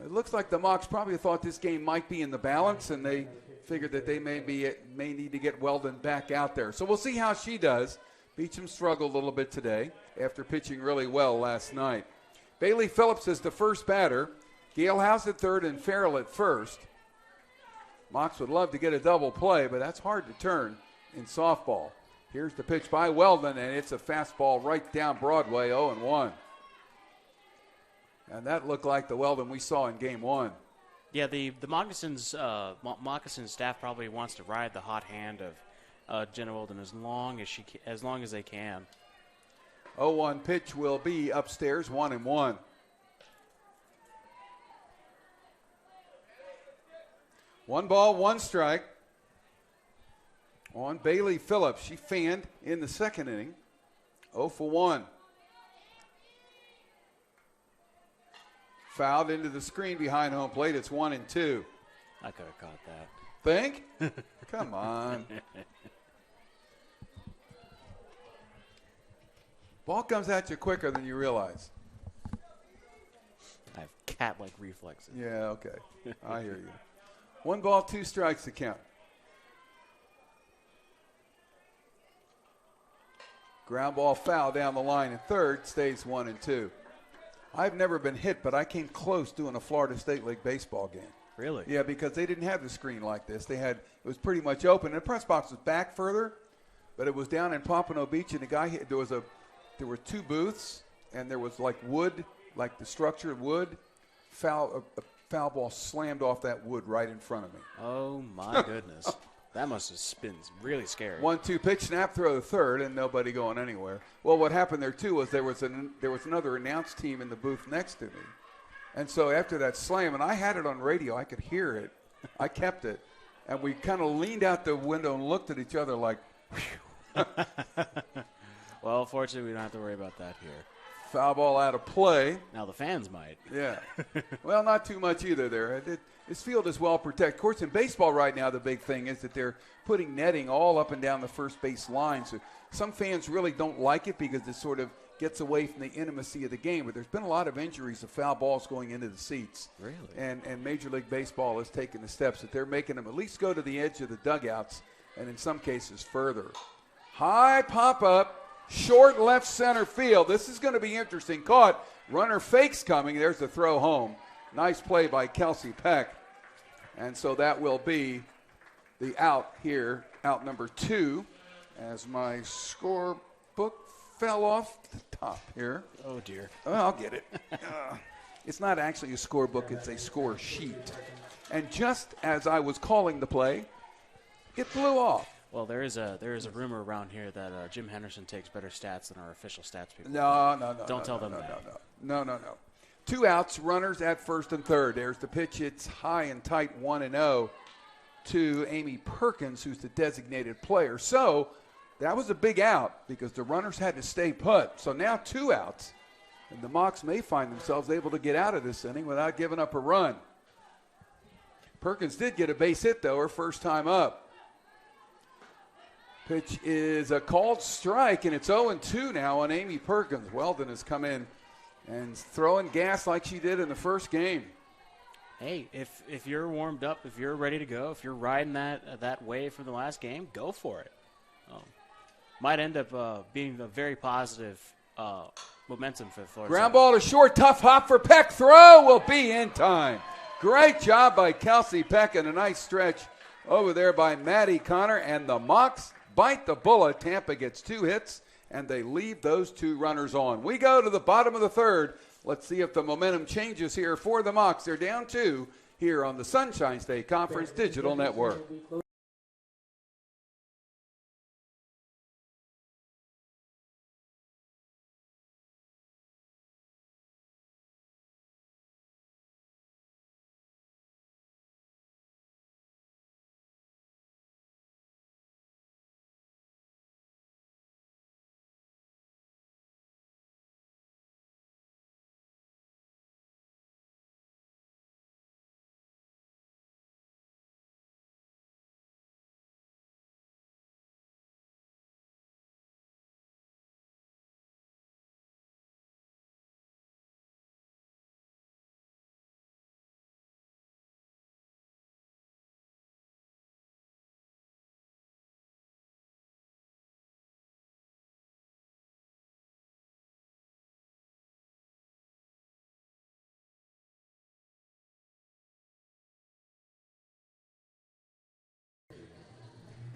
it looks like the Mocs probably thought this game might be in the balance, and they figured that they may need to get Weldon back out there. So we'll see how she does. Beecham struggled a little bit today after pitching really well last night. Bailey Phillips is the first batter. Gail House at third and Farrell at first. Mocs would love to get a double play, but that's hard to turn in softball. Here's the pitch by Weldon, and it's a fastball right down Broadway, 0-1. And that looked like the Weldon we saw in Game 1. Yeah, the Moccasins staff probably wants to ride the hot hand of Jenna Weldon as long as they can. 0-1 pitch will be upstairs, 1-1. One ball, one strike on Bailey Phillips. She fanned in the second inning, 0 for 1. Fouled into the screen behind home plate. It's 1-2. I could have caught that. Think? Come on. Ball comes at you quicker than you realize. I have cat-like reflexes. Yeah, okay. I hear you. 1 ball, 2 strikes to count. Ground ball foul down the line in third, stays 1-2. I've never been hit, but I came close doing a Florida State League baseball game. Really? Yeah, because they didn't have the screen like this. It was pretty much open. The press box was back further, but it was down in Pompano Beach, and the guy hit, there were 2 booths, and there was like wood, like the structure of wood. A foul ball slammed off that wood right in front of me. Oh my goodness. That must have been really scary. 1-2 pitch, snap, throw to third, and nobody going anywhere. Well, what happened there, too, was there was another announce team in the booth next to me. And so after that slam, and I had it on radio, I could hear it. I kept it. And we kind of leaned out the window and looked at each other like, whew. Well, fortunately, we don't have to worry about that here. Foul ball out of play. Now the fans might. Yeah. Well, not too much either there. This field is well protected. Of course, in baseball right now, the big thing is that they're putting netting all up and down the first base line. So some fans really don't like it because it sort of gets away from the intimacy of the game. But there's been a lot of injuries of foul balls going into the seats. Really? And Major League Baseball has taken the steps that they're making them at least go to the edge of the dugouts and in some cases further. High pop-up. Short left center field. This is going to be interesting. Caught. Runner fakes coming. There's the throw home. Nice play by Kelsey Peck. And so that will be the out here, out number 2, as my scorebook fell off the top here. Oh, dear. Well, I'll get it. It's not actually a scorebook. It's a score sheet. And just as I was calling the play, it blew off. Well, there is a rumor around here that Jim Henderson takes better stats than our official stats people. No. Don't tell them that. No. 2 outs, runners at first and third. There's the pitch. It's high and tight, 1-0 to Amy Perkins, who's the designated player. So that was a big out because the runners had to stay put. So now 2 outs, and the Mocs may find themselves able to get out of this inning without giving up a run. Perkins did get a base hit, though, her first time up. Pitch is a called strike, and it's 0-2 now on Amy Perkins. Weldon has come in and throwing gas like she did in the first game. hey, if you're warmed up, if you're ready to go, if you're riding that wave from the last game, go for it. Might end up being a very positive momentum for the Florida. Ground ball to short, tough hop for Peck. Throw will be in time. Great job by Kelsey Peck and a nice stretch over there by Maddie Connor. And the Mocs bite the bullet. Tampa gets 2 hits, and they leave those 2 runners on. We go to the bottom of the third. Let's see if the momentum changes here for the Mocs. They're down 2 here on the Sunshine State Conference Digital Network.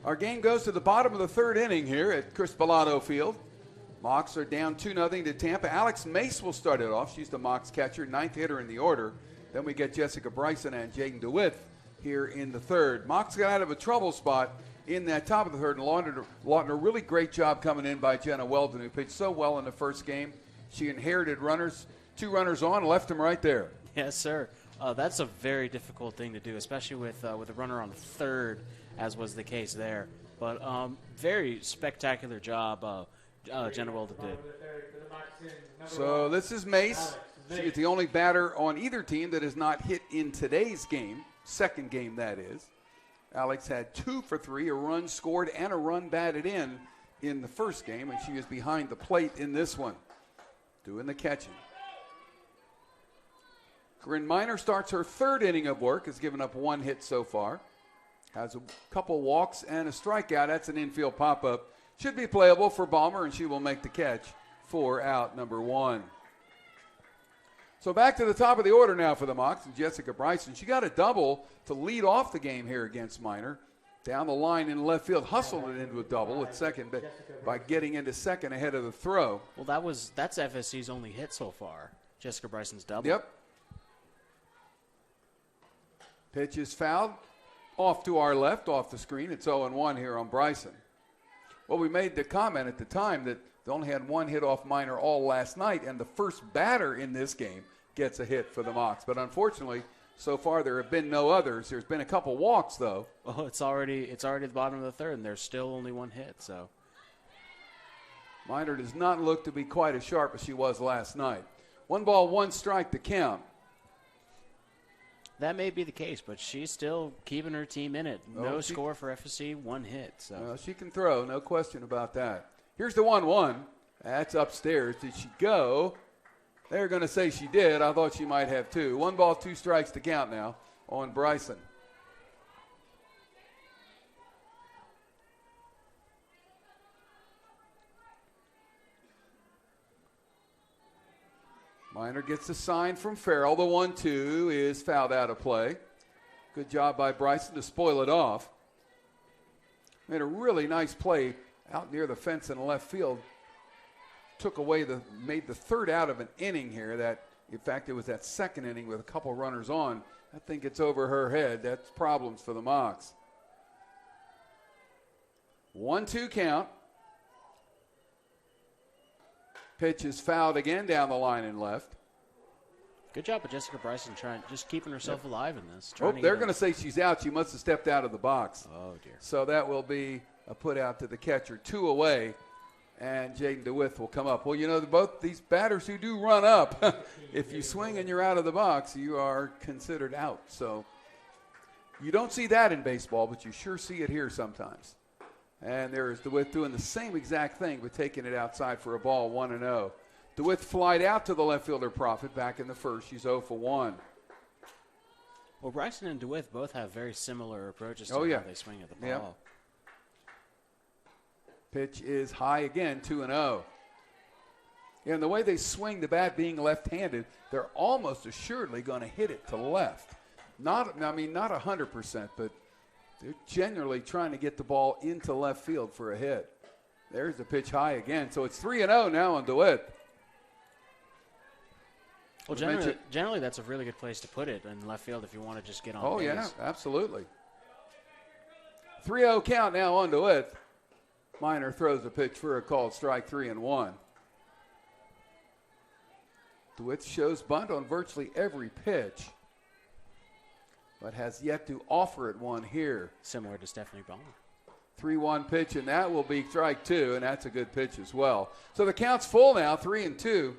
Our game goes to the bottom of the third inning here at Chris Bellotto Field. Mocs are down 2-0 to Tampa. Alex Mace will start it off. She's the Mocs catcher, 9th hitter in the order. Then we get Jessica Bryson and Jaden DeWitt here in the third. Mocs got out of a trouble spot in that top of the third, and Lawton a really great job coming in by Jenna Weldon, who pitched so well in the first game. She inherited runners, 2 runners on, left them right there. Yes, sir. That's a very difficult thing to do, especially with a runner on third, as was the case there. But very spectacular job Jenna Weldon did. So this is Mace. She is the only batter on either team that has not hit in today's game, second game that is. Alex had 2 for 3, a run scored and a run batted in the first game, and she is behind the plate in this one, doing the catching. Corinne Miner starts her third inning of work, has given up 1 hit so far. Has a couple walks and a strikeout. That's an infield pop-up. Should be playable for Balmer, and she will make the catch for out number 1. So back to the top of the order now for the Mocs, and Jessica Bryson. She got a double to lead off the game here against Miner. Down the line in left field, hustled it into a double at second by getting into second ahead of the throw. Well, that's FSC's only hit so far, Jessica Bryson's double. Yep. Pitch is fouled. Off to our left, off the screen. It's 0-1 here on Bryson. Well, we made the comment at the time that they only had 1 hit off Miner all last night, and the first batter in this game gets a hit for the Mocs. But unfortunately, so far there have been no others. There's been a couple walks, though. Oh, it's already the bottom of the third, and there's still only 1 hit. So Miner does not look to be quite as sharp as she was last night. 1 ball, 1 strike to count. That may be the case, but she's still keeping her team in it. No score for FSC, 1 hit. So she can throw, no question about that. Here's the 1-1. That's upstairs. Did she go? They're going to say she did. I thought she might have 2. 1 ball, 2 strikes to count now on Bryson. Miner gets a sign from Farrell. The 1-2 is fouled out of play. Good job by Bryson to spoil it off. Made a really nice play out near the fence in left field. Made the third out of an inning here. That, in fact, it was that second inning with a couple runners on. I think it's over her head. That's problems for the Mocs. 1-2 count. Pitch is fouled again down the line in left. Good job of Jessica Bryson just keeping herself alive in this. They're going to say she's out. She must have stepped out of the box. Oh, dear. So that will be a put out to the catcher. 2 away, and Jaden DeWitt will come up. Well, both these batters who do run up, if you swing and you're out of the box, you are considered out. So you don't see that in baseball, but you sure see it here sometimes. And there is DeWitt doing the same exact thing, but taking it outside for a ball, 1-0. DeWitt flied out to the left fielder Profit back in the first. She's 0 for 1. Well, Bryson and DeWitt both have very similar approaches to how they swing at the ball. Yep. Pitch is high again, 2-0. And the way they swing the bat being left-handed, they're almost assuredly going to hit it to left. Not 100%, but they're generally trying to get the ball into left field for a hit. There's the pitch high again. So it's 3-0 now on DeWitt. Well, generally that's a really good place to put it in left field if you want to just get on base. Oh, yeah, absolutely. 3-0 count now on DeWitt. Minor throws a pitch for a called strike, 3-1. DeWitt shows bunt on virtually every pitch, but has yet to offer it one here. Similar to Stephanie Ballmer. 3-1 pitch, and that will be strike 2, and that's a good pitch as well. So the count's full now, 3-2.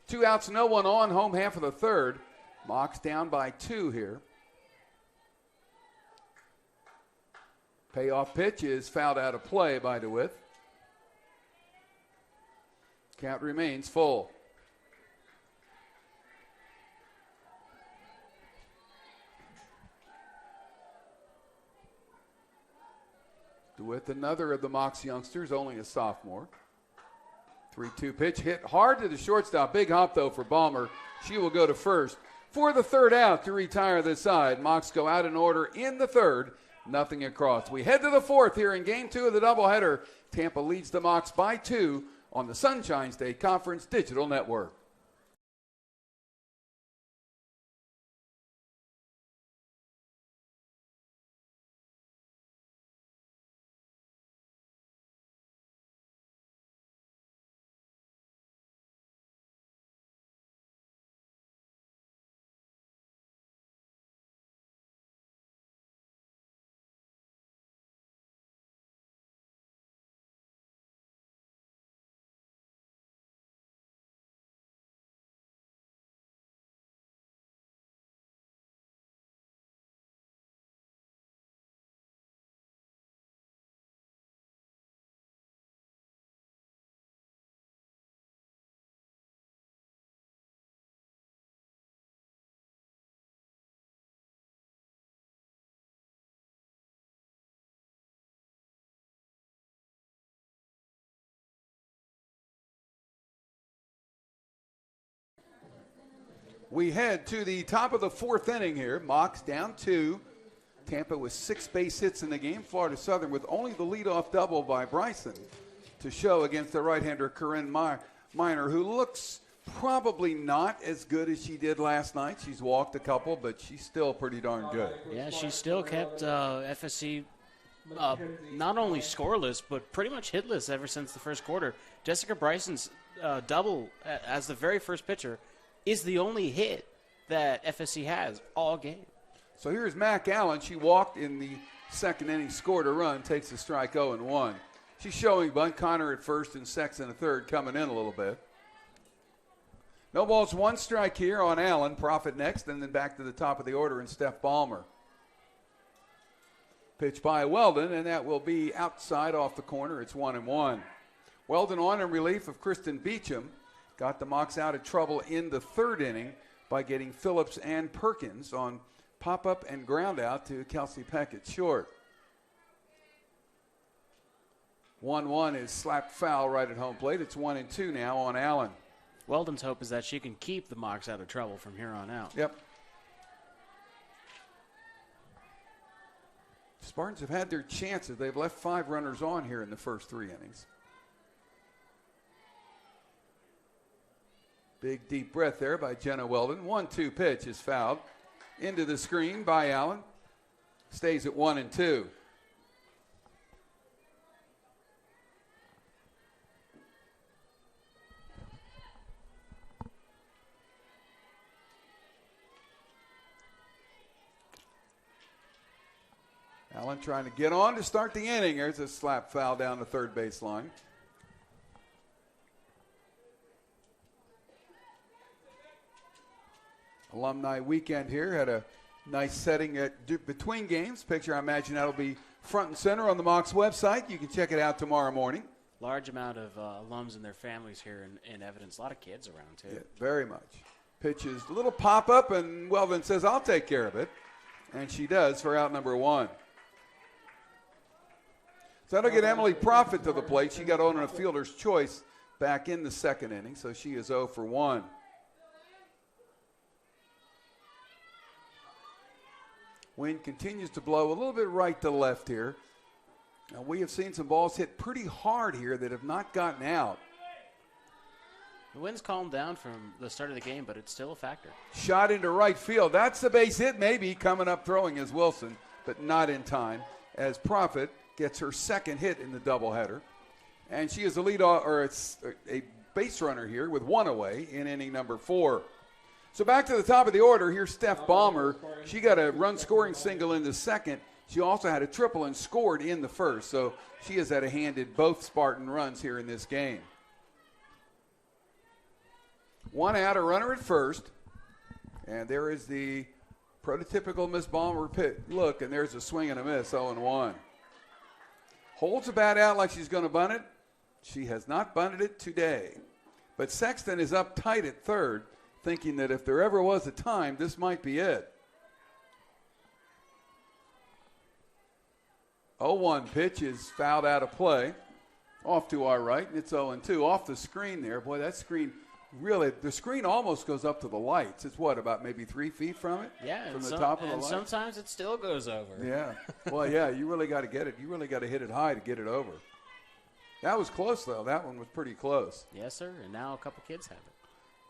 2 outs, no one on, home half of the third. Mox down by 2 here. Payoff pitch is fouled out of play by DeWitt. Count remains full. DeWitt, another of the Mox youngsters, only a sophomore. 3-2 pitch hit hard to the shortstop. Big hop, though, for Ballmer. She will go to first for the third out to retire this side. Mox go out in order in the third. Nothing across. We head to the fourth here in Game 2 of the doubleheader. Tampa leads the Mox by 2 on the Sunshine State Conference Digital Network. We head to the top of the fourth inning here. Mox down 2. Tampa with 6 base hits in the game. Florida Southern with only the leadoff double by Bryson to show against the right-hander Corinne Miner, who looks probably not as good as she did last night. She's walked a couple, but she's still pretty darn good. Yeah, she still kept FSC not only scoreless, but pretty much hitless ever since the first quarter. Jessica Bryson's double as the very first pitcher is the only hit that FSC has all game. So here's Mac Allen. She walked in the second inning, scored a run, takes a strike 0-1. She's showing bunt. Connor at first and Sexton at third, coming in a little bit. No balls, 1 strike here on Allen. Profit next, and then back to the top of the order and Steph Ballmer. Pitch by Weldon, and that will be outside off the corner. It's 1-1. Weldon on in relief of Kristen Beecham. Got the Mox out of trouble in the third inning by getting Phillips and Perkins on pop-up and ground out to Kelsey Peck at short. 1-1 is slapped foul right at home plate. It's 1-2 now on Allen. Weldon's hope is that she can keep the Mox out of trouble from here on out. Yep. Spartans have had their chances. They've left 5 runners on here in the first 3 innings. Big deep breath there by Jenna Weldon. 1-2 pitch is fouled. Into the screen by Allen. Stays at 1-2. Allen trying to get on to start the inning. There's a slap foul down the third baseline. Alumni weekend here had a nice setting between games. Picture, I imagine that'll be front and center on the Mox website. You can check it out tomorrow morning. Large amount of alums and their families here in evidence. A lot of kids around, too. Yeah, very much. Pitches a little pop-up, and Weldon says, I'll take care of it. And she does for out number 1. So that'll get Emily Profit to the plate. She got on a fielder's choice back in the second inning, so she is 0 for 1. Wind continues to blow a little bit right to left here. Now, we have seen some balls hit pretty hard here that have not gotten out. The wind's calmed down from the start of the game, but it's still a factor. Shot into right field. That's the base hit, maybe. Coming up throwing is Wilson, but not in time, as Profit gets her second hit in the doubleheader. And she is a a base runner here with 1 away in inning number 4. So back to the top of the order. Here's Steph Ballmer. She got a run-scoring single in the second. She also had a triple and scored in the first. So she has had a hand in both Spartan runs here in this game. 1 out, a runner at first. And there is the prototypical Miss Ballmer pit look, and there's a swing and a miss, 0-1. Holds a bat out like she's going to bunt it. She has not bunted it today. But Sexton is up tight at third, thinking that if there ever was a time, this might be it. 0-1 pitch is fouled out of play. Off to our right, and it's 0-2. Off the screen there. Boy, that screen really, the screen almost goes up to the lights. It's what, about maybe 3 feet from it? Yeah. From the top of the lights? Sometimes it still goes over. Yeah. Well, yeah, you really got to get it. You really got to hit it high to get it over. That was close, though. That one was pretty close. Yes, sir. And now a couple kids have it.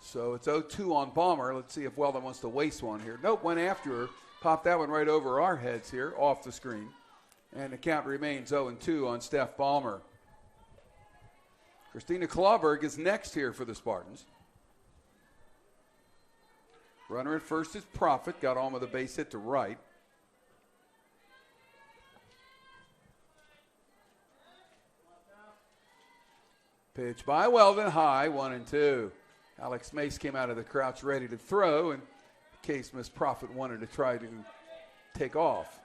So it's 0-2 on Ballmer. Let's see if Weldon wants to waste one here. Nope, went after her. Popped that one right over our heads here, off the screen. And the count remains 0-2 on Steph Ballmer. Christina Clauberg is next here for the Spartans. Runner at first is Profit. Got on with a base hit to right. Pitch by Weldon, high, 1-2. Alex Mace came out of the crouch ready to throw, and in case Miss Profit wanted to try to take off.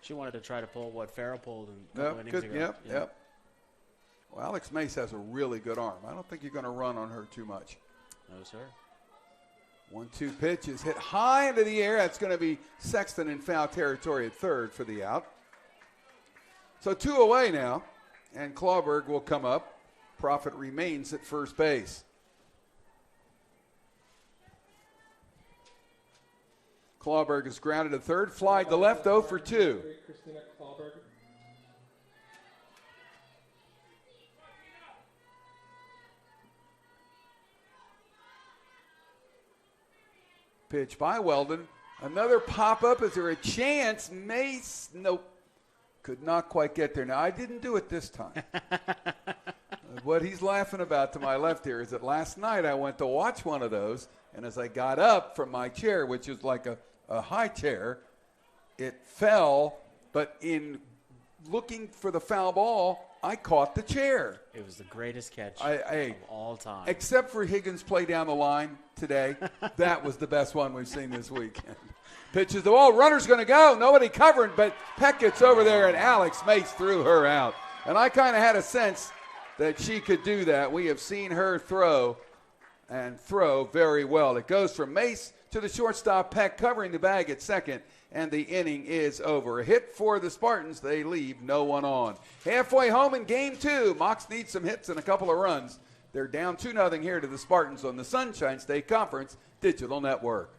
She wanted to try to pull what Farrell pulled in a couple innings ago. Yep. Well, Alex Mace has a really good arm. I don't think you're going to run on her too much. No, sir. 1-2 pitch is hit high into the air. That's going to be Sexton in foul territory at third for the out. So 2 away now, and Clauberg will come up. Profit remains at first base. Clauberg is grounded at third, fly to left, 0 for 2. Christina Clauberg. Pitch by Weldon. Another pop-up. Is there a chance? Mace, nope. Could not quite get there. Now, I didn't do it this time. What he's laughing about to my left here is that last night I went to watch one of those, and as I got up from my chair, which is like a high chair, it fell, but in looking for the foul ball, I caught the chair. It was the greatest catch of all time. Except for Higgins' play down the line today. That was the best one we've seen this weekend. Pitches the ball, runner's going to go. Nobody covering, but Peck gets over there, and Alex Mace threw her out. And I kind of had a sense that she could do that. We have seen her throw, and throw very well. It goes from Mace to the shortstop, Peck covering the bag at second, and the inning is over. A hit for the Spartans. They leave no one on. Halfway home in game 2. Mocs need some hits and a couple of runs. They're down 2-0 here to the Spartans on the Sunshine State Conference Digital Network.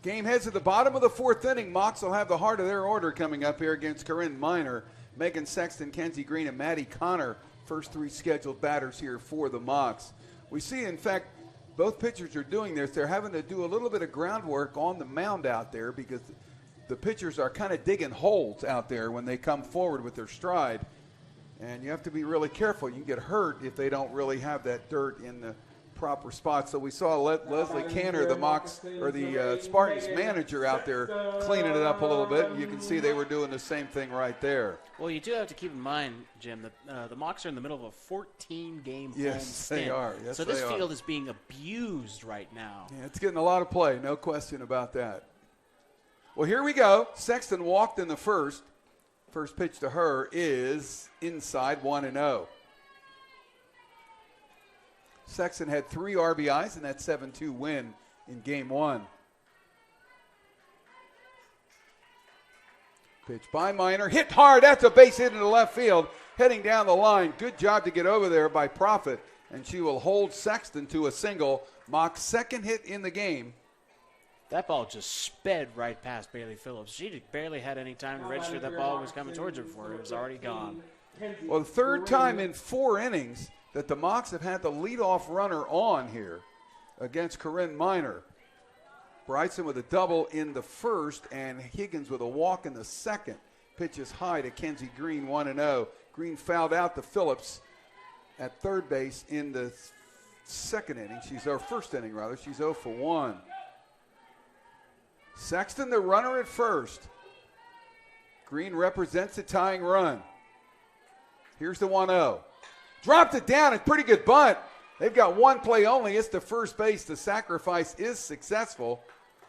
Game heads at the bottom of the fourth inning. Mocs will have the heart of their order coming up here against Corinne Minor. Megan Sexton, Kenzie Green, and Maddie Connor, first three scheduled batters here for the Mocs. We see, in fact, both pitchers are doing this. They're having to do a little bit of groundwork on the mound out there because the pitchers are kind of digging holes out there when they come forward with their stride. And you have to be really careful. You can get hurt if they don't really have that dirt in the proper spot. So we saw Leslie Canner, the Mocs or the Spartans manager, out there cleaning it up a little bit, and you can see they were doing the same thing right there. Well, you do have to keep in mind, Jim, that the Mocs are in the middle of a 14-game home Yes, stint. they are. Yes, so this they are. field is being abused right now. Yeah, it's getting a lot of play, no question about that. Well, here we go. Sexton walked in the first. First pitch to her is inside, 1-0. Sexton had 3 RBIs in that 7-2 win in Game 1. Pitch by Minor, hit hard. That's a base hit into left field, heading down the line. Good job to get over there by Profit, and she will hold Sexton to a single. Mock's second hit in the game. That ball just sped right past Bailey Phillips. She barely had any time to register that ball was coming towards her before it was already gone. Well, the third time in 4 innings that the Mocs have had the leadoff runner on here against Corinne Minor. Bryson with a double in the first and Higgins with a walk in the second. Pitches high to Kenzie Green, 1-0. Green fouled out to Phillips at third base in the second inning. First inning rather. She's 0 for 1. Sexton, the runner at first. Green represents the tying run. Here's the 1-0. Dropped it down. It's a pretty good bunt. They've got one play only. It's to first base. The sacrifice is successful.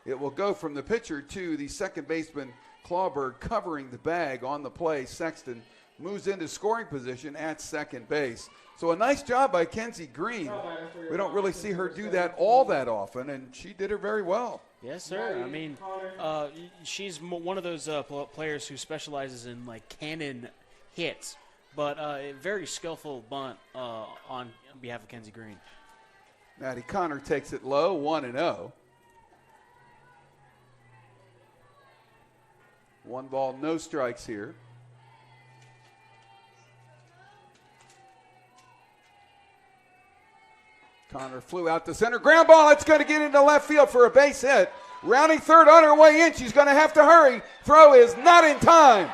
It will go from the pitcher to the second baseman, Clauberg, covering the bag on the play. Sexton moves into scoring position at second base. So a nice job by Kenzie Green. We don't really see her do that all that often, and she did it very well. Yes, sir. I mean, she's one of those players who specializes in, like, cannon hits, but a very skillful bunt on behalf of Kenzie Green. Maddie Connor takes it low, 1-0. 1 ball, no strikes here. Connor flew out to center. Ground ball. It's going to get into left field for a base hit. Rounding third on her way in. She's going to have to hurry. Throw is not in time.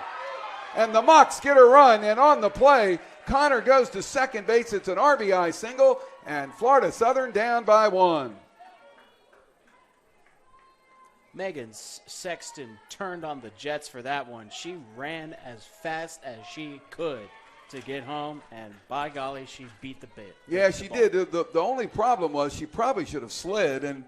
And the Mocs get a run. And on the play, Connor goes to second base. It's an RBI single. And Florida Southern down by 1. Megan Sexton turned on the Jets for that one. She ran as fast as she could to get home, and by golly, she beat the bit. Yeah, she did. The only problem was she probably should have slid, and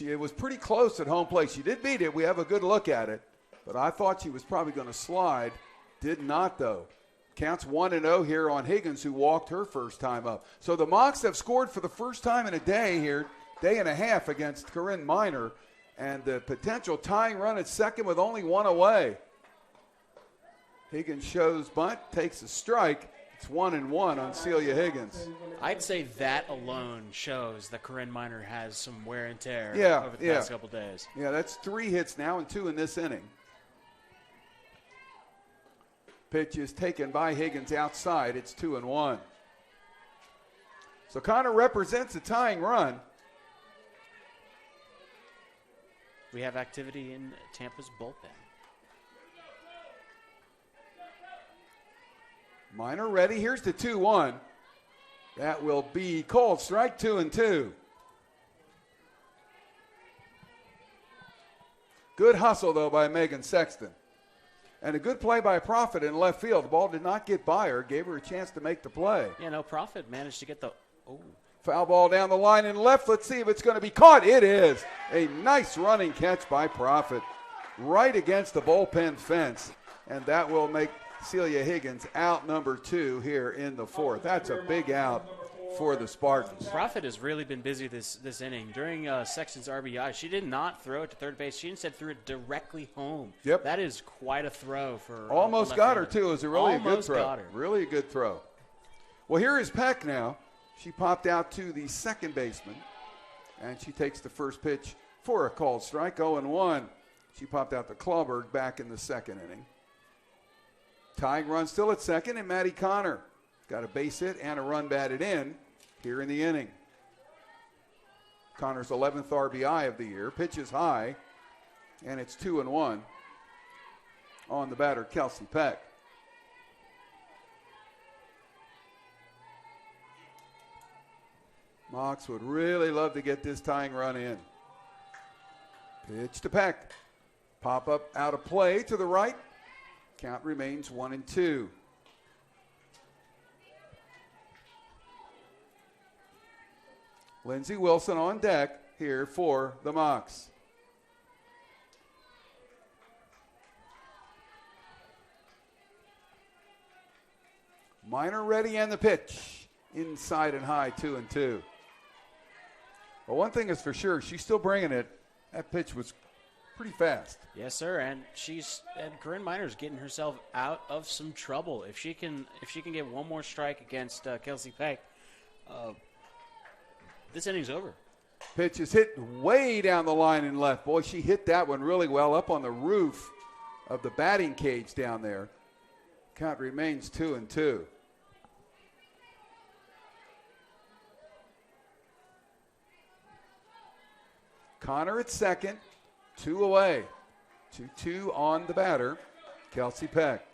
it was pretty close at home plate. She did beat it. We have a good look at it, but I thought she was probably going to slide. Did not, though. Counts 1-0 here on Higgins, who walked her first time up. So the Mocs have scored for the first time in a day here, day and a half against Corinne Minor, and the potential tying run at second with only 1 away. Higgins shows bunt, takes a strike. It's 1-1 on Celia Higgins. I'd say that alone shows that Corinne Minor has some wear and tear over the past couple days. Yeah, that's 3 hits now and 2 in this inning. Pitch is taken by Higgins outside. It's 2-1. So Connor represents a tying run. We have activity in Tampa's bullpen. Minor ready. Here's the 2-1. That will be called strike 2-2. Good hustle, though, by Megan Sexton. And a good play by Profit in left field. The ball did not get by her. Gave her a chance to make the play. Yeah, no, Profit managed to get the foul ball down the line in left. Let's see if it's going to be caught. It is. A nice running catch by Profit right against the bullpen fence. And that will make Celia Higgins out number 2 here in the fourth. That's a big out for the Spartans. Profit has really been busy this inning. During Sexton's RBI, she did not throw it to third base. She instead threw it directly home. Yep. That is quite a throw for almost got her, too. It was a really good throw. Got her. Really a good throw. Well, here is Peck now. She popped out to the second baseman, and she takes the first pitch for a called strike, 0-1. She popped out to Clauberg back in the second inning. Tying run still at second, and Maddie Connor got a base hit and a run batted in here in the inning. Connor's 11th RBI of the year. Pitch is high, and it's 2-1 on the batter, Kelsey Peck. Mox would really love to get this tying run in. Pitch to Peck. Pop up out of play to the right. Count remains 1-2. Lindsey Wilson on deck here for the Mox. Minor ready and the pitch. Inside and high, 2-2. Well, one thing is for sure, she's still bringing it. That pitch was pretty fast. Yes, sir, and Corinne Minor's getting herself out of some trouble. If she can get one more strike against Kelsey Peck, this inning's over. Pitch is hit way down the line and left. Boy, she hit that one really well up on the roof of the batting cage down there. Count remains 2-2. Connor at second, 2 away. 2-2 on the batter, Kelsey Peck.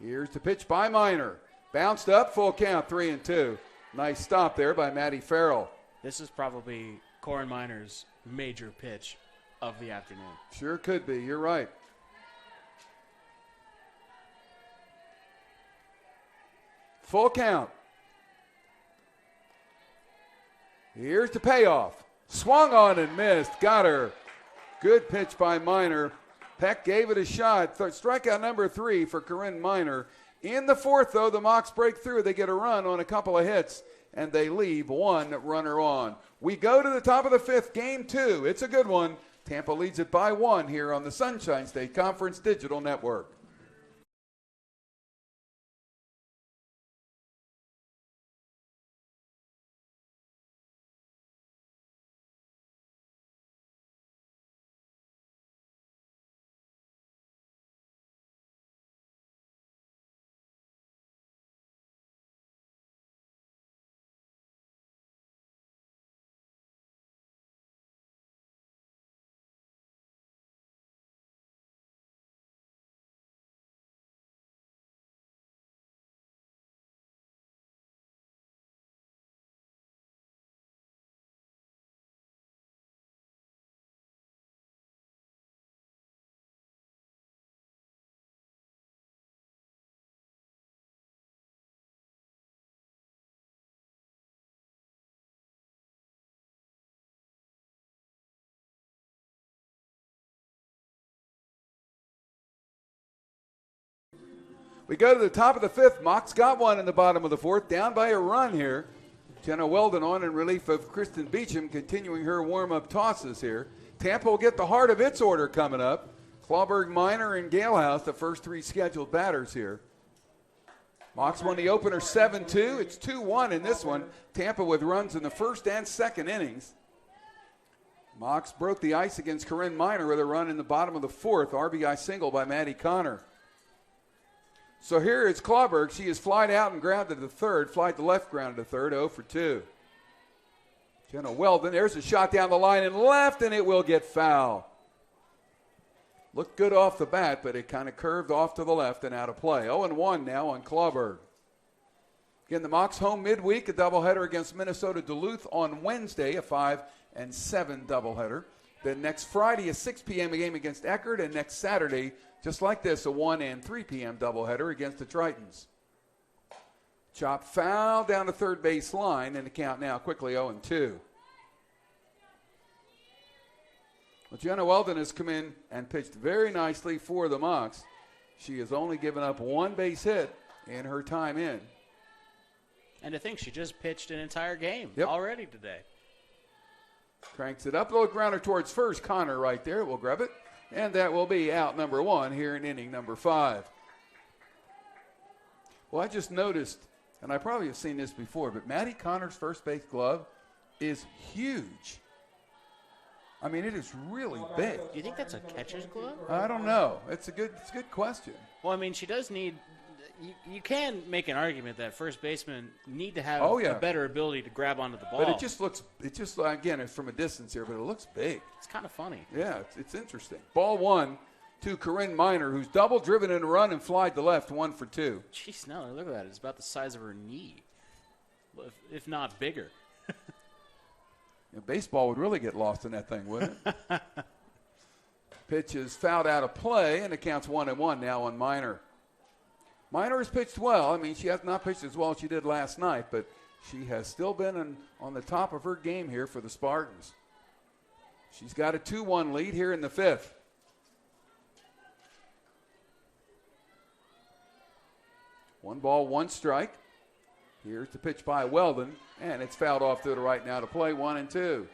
Here's the pitch by Minor. Bounced up, full count, 3-2. Nice stop there by Maddie Farrell. This is probably Corinne Minor's major pitch of the afternoon. Sure could be, you're right. Full count. Here's the payoff. Swung on and missed. Got her. Good pitch by Minor. Peck gave it a shot. Strikeout number 3 for Corinne Minor. In the fourth, though, the Mocs break through. They get a run on a couple of hits, and they leave one runner on. We go to the top of the fifth, game 2. It's a good one. Tampa leads it by 1 here on the Sunshine State Conference Digital Network. We go to the top of the fifth. Mox got one in the bottom of the fourth, down by a run here. Jenna Weldon on in relief of Kristen Beecham, continuing her warm-up tosses here. Tampa will get the heart of its order coming up. Clauberg, Minor, and Galehouse, the first 3 scheduled batters here. Mox won the opener 7-2. It's 2-1 in this one. Tampa with runs in the first and second innings. Mox broke the ice against Corinne Minor with a run in the bottom of the fourth. RBI single by Maddie Connor. So here is Clauberg. She is flied out and grounded to third. Flied to left, grounded to third, 0 for 2. Jenna Weldon, there's a shot down the line and left, and it will get foul. Looked good off the bat, but it kind of curved off to the left and out of play. 0-1 now on Clauberg. Again, the Mocs home midweek, a doubleheader against Minnesota Duluth on Wednesday, a 5 and 7 doubleheader. Then next Friday, a 6 p.m. game against Eckerd, and next Saturday, just like this, a 1 and 3 p.m. doubleheader against the Tritons. Chop foul down the third base line, and the count now quickly 0-2. Well, Jenna Weldon has come in and pitched very nicely for the Mocs. She has only given up 1 base hit in her time in. And to think she just pitched an entire game already today. Cranks it up, little grounder towards first. Connor right there will grab it. And that will be out number 1 here in inning number 5. Well, I just noticed and I probably have seen this before, but Maddie Connor's first base glove is huge. I mean, it is really big. Do you think that's a catcher's glove? I don't know. It's a good question. Well, I mean, she does need. You can make an argument that first basemen need to have Oh, yeah. a better ability to grab onto the ball. But it just again, it's from a distance here, but it looks big. It's kind of funny. Yeah, it's interesting. Ball 1 to Corinne Miner, who's double driven in a run and flied to left, 1 for 2. Jeez, no, look at that. It's about the size of her knee, if not bigger. Baseball would really get lost in that thing, wouldn't it? Pitch is fouled out of play, and it counts 1-1 now on Miner. Miner has pitched well. I mean, she has not pitched as well as she did last night, but she has still been on the top of her game here for the Spartans. She's got a 2-1 lead here in the 5th. One ball, one strike. Here's the pitch by Weldon, and it's fouled off to the right now to play 1-2. The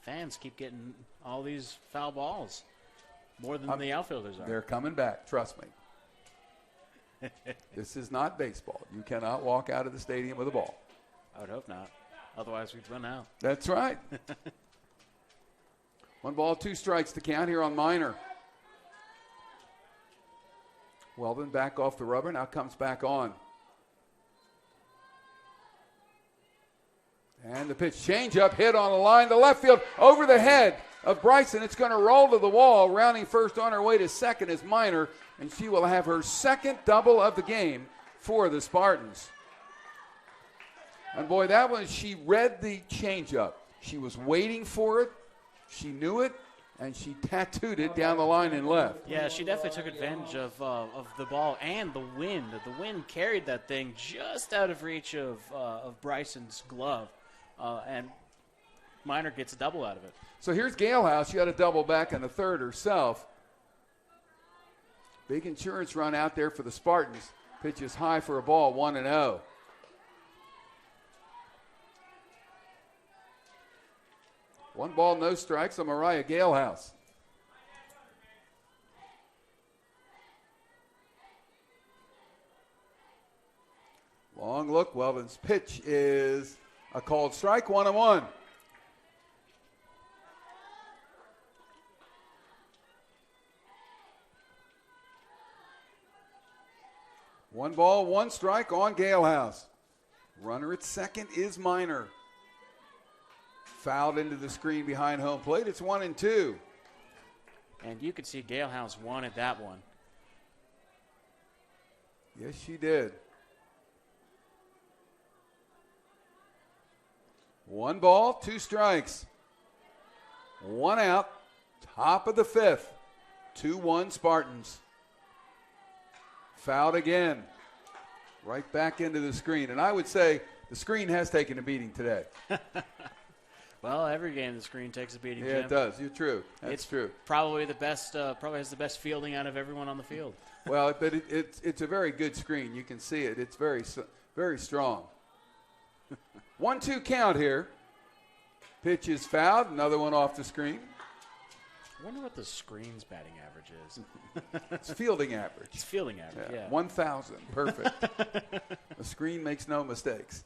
fans keep getting all these foul balls, more than the outfielders are. They're coming back, trust me. This is not baseball. You cannot walk out of the stadium with a ball. I would hope not. Otherwise, we'd run out. That's right. 1 ball, 2 strikes to count here on Miner. Weldon back off the rubber, now comes back on. And the pitch changeup hit on the line to left field over the head of Bryson. It's going to roll to the wall. Rounding first on her way to second is Miner, and she will have her second double of the game for the Spartans. And boy, that one, she read the changeup. She was waiting for it. She knew it, and she tattooed it down the line and left. Yeah, she definitely took advantage of the ball and the wind. The wind carried that thing just out of reach of Bryson's glove, and Miner gets a double out of it. So here's Galehouse. She got a double back in the third herself. Big insurance run out there for the Spartans. Pitch is high for a ball, 1-0. One ball, no strikes on Mariah Galehouse. Long look. Weldon's pitch is a called strike, 1-1. One ball, one strike on Galehouse. Runner at second is Miner. Fouled into the screen behind home plate. It's 1-2. And you could see Galehouse wanted that one. Yes, she did. 1 ball, 2 strikes. 1 out. Top of the 5th. 2-1 Spartans. Fouled again. Right back into the screen. And I would say the screen has taken a beating today. Well, every game the screen takes a beating, Yeah, Jim. it does. You're true. That's It's true. Probably the best. Probably has the best fielding out of everyone on the field. Well, but it's a very good screen. You can see it. It's very strong. 1-2 count here. Pitch is fouled. Another one off the screen. I wonder what the screen's batting average is. It's fielding average. It's fielding average, yeah. 1,000. Perfect. The screen makes no mistakes.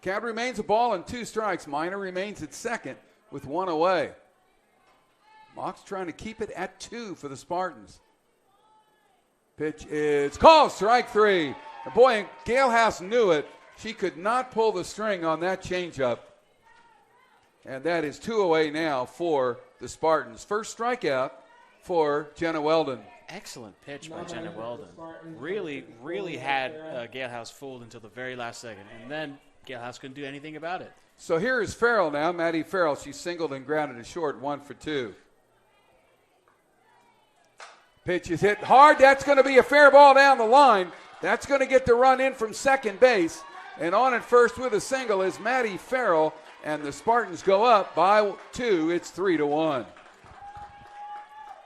Count remains a ball and 2 strikes. Miner remains at second with 1 away. Mock's trying to keep it at 2 for the Spartans. Pitch is called, strike 3. And boy, Galehouse knew it. She could not pull the string on that changeup. And that is 2 away now for the Spartans. First strikeout for Jenna Weldon. Excellent pitch by Jenna Weldon. Really, really had Galehouse fooled until the very last second. And then Galehouse couldn't do anything about it. So here is Farrell now, Maddie Farrell. She singled and grounded to short, 1 for 2. Pitch is hit hard. That's going to be a fair ball down the line. That's going to get the run in from second base. And on at first with a single is Maddie Farrell. And the Spartans go up by 2. It's 3-1.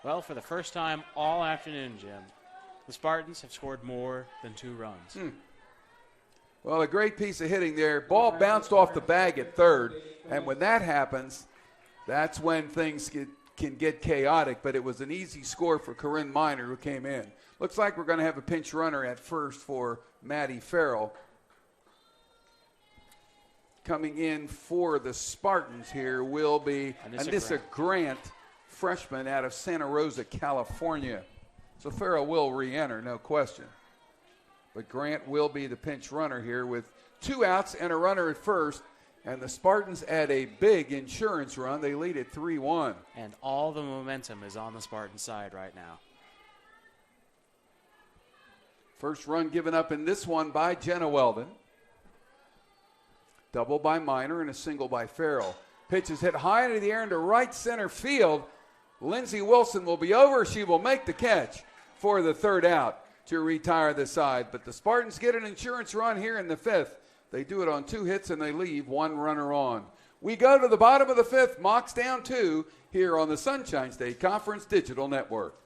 Well, for the first time all afternoon, Jim, the Spartans have scored more than 2 runs. Well, a great piece of hitting there. Ball bounced off the bag at third. And when that happens, that's when things can get chaotic, but it was an easy score for Corinne Miner, who came in. Looks like we're going to have a pinch runner at first for Maddie Farrell. Coming in for the Spartans here will be Anissa Grant, freshman out of Santa Rosa, California. So Farrell will re-enter, no question. But Grant will be the pinch runner here with 2 outs and a runner at first. And the Spartans add a big insurance run. They lead at 3-1. And all the momentum is on the Spartan side right now. First run given up in this one by Jenna Weldon. Double by Miner and a single by Farrell. Pitch is hit high into the air into right center field. Lindsey Wilson will be over. She will make the catch for the 3rd out to retire the side. But the Spartans get an insurance run here in the 5th. They do it on 2 hits and they leave 1 runner on. We go to the bottom of the 5th. Mocs down 2 here on the Sunshine State Conference Digital Network.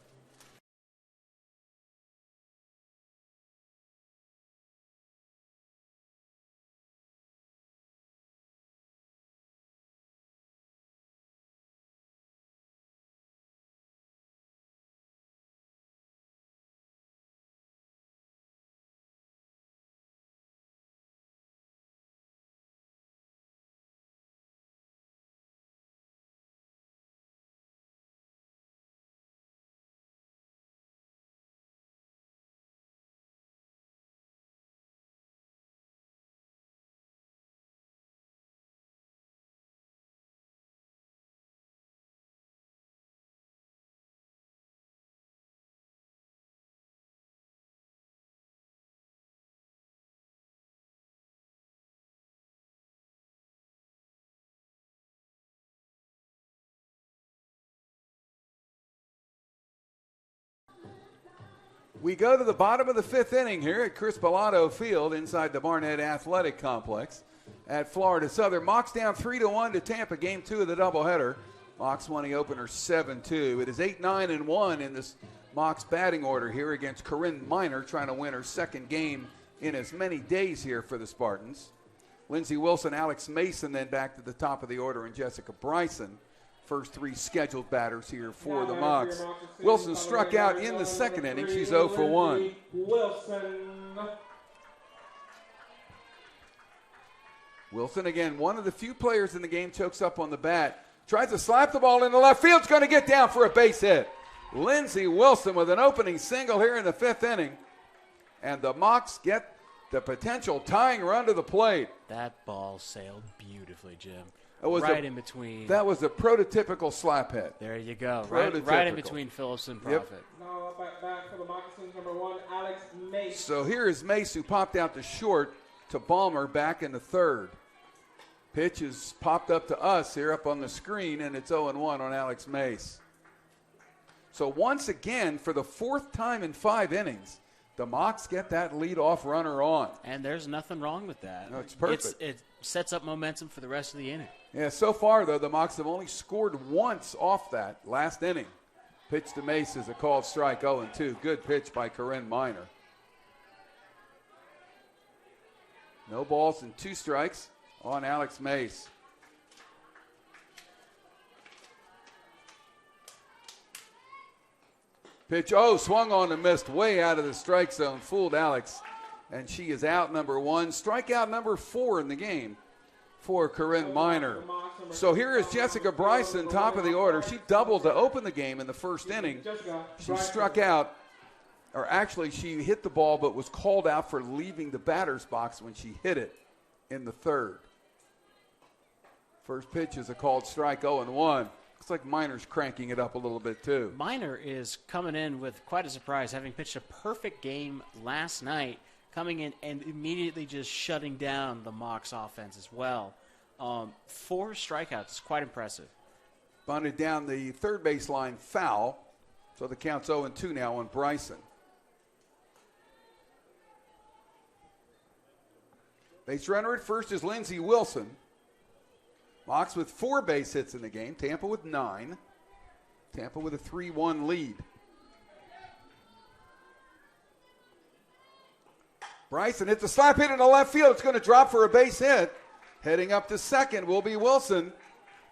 We go to the bottom of the 5th inning here at Chris Bellato Field inside the Barnett Athletic Complex at Florida Southern. Mocs down 3-1 to Tampa, game 2 of the doubleheader. Mocs won the opener 7-2. It is 8-9-1 in this Mocs batting order here against Corinne Miner, trying to win her 2nd game in as many days here for the Spartans. Lindsey Wilson, Alex Mason then back to the top of the order, and Jessica Bryson. First 3 scheduled batters here for the Mocs. Wilson struck out in the 2nd inning. She's 0 for 1. Wilson, again, one of the few players in the game, chokes up on the bat. Tries to slap the ball into left field. It's going to get down for a base hit. Lindsey Wilson with an opening single here in the 5th inning. And the Mocs get the potential tying run to the plate. That ball sailed beautifully, Jim. It was right in between. That was a prototypical slap hit. There you go. Right in between Phillips and Profit. Yep. Now back for the Moccasins, number 1, Alex Mace. So here is Mace, who popped out to short to Balmer back in the 3rd. Pitch is popped up to us here up on the screen, and it's 0-1 on Alex Mace. So once again, for the 4th time in 5 innings, the Mocs get that leadoff runner on. And there's nothing wrong with that. No, it's perfect. It sets up momentum for the rest of the inning. Yeah, so far, though, the Mocs have only scored once off that last inning. Pitch to Mace is a called strike, 0-2. Good pitch by Corinne Miner. No balls and 2 strikes on Alex Mace. Pitch, swung on and missed, way out of the strike zone, fooled Alex. And she is out, number 1. Strikeout number 4 in the game for Corinne Miner. So here is Jessica Bryson, top of the order. She doubled to open the game in the 1st inning. She struck out, or actually she hit the ball but was called out for leaving the batter's box when she hit it in the 3rd. First pitch is a called strike, 0-1. Looks like Miner's cranking it up a little bit too. Miner is coming in with quite a surprise, having pitched a perfect game last night, coming in and immediately just shutting down the Mocs offense as well. 4 strikeouts is quite impressive. Bunted down the 3rd baseline foul, so the count's 0-2 now on Bryson. Base runner at first is Lindsey Wilson. Mocs with 4 base hits in the game. Tampa with 9. Tampa with a 3-1 lead. Bryson hits a slap hit in the left field. It's going to drop for a base hit. Heading up to second will be Wilson.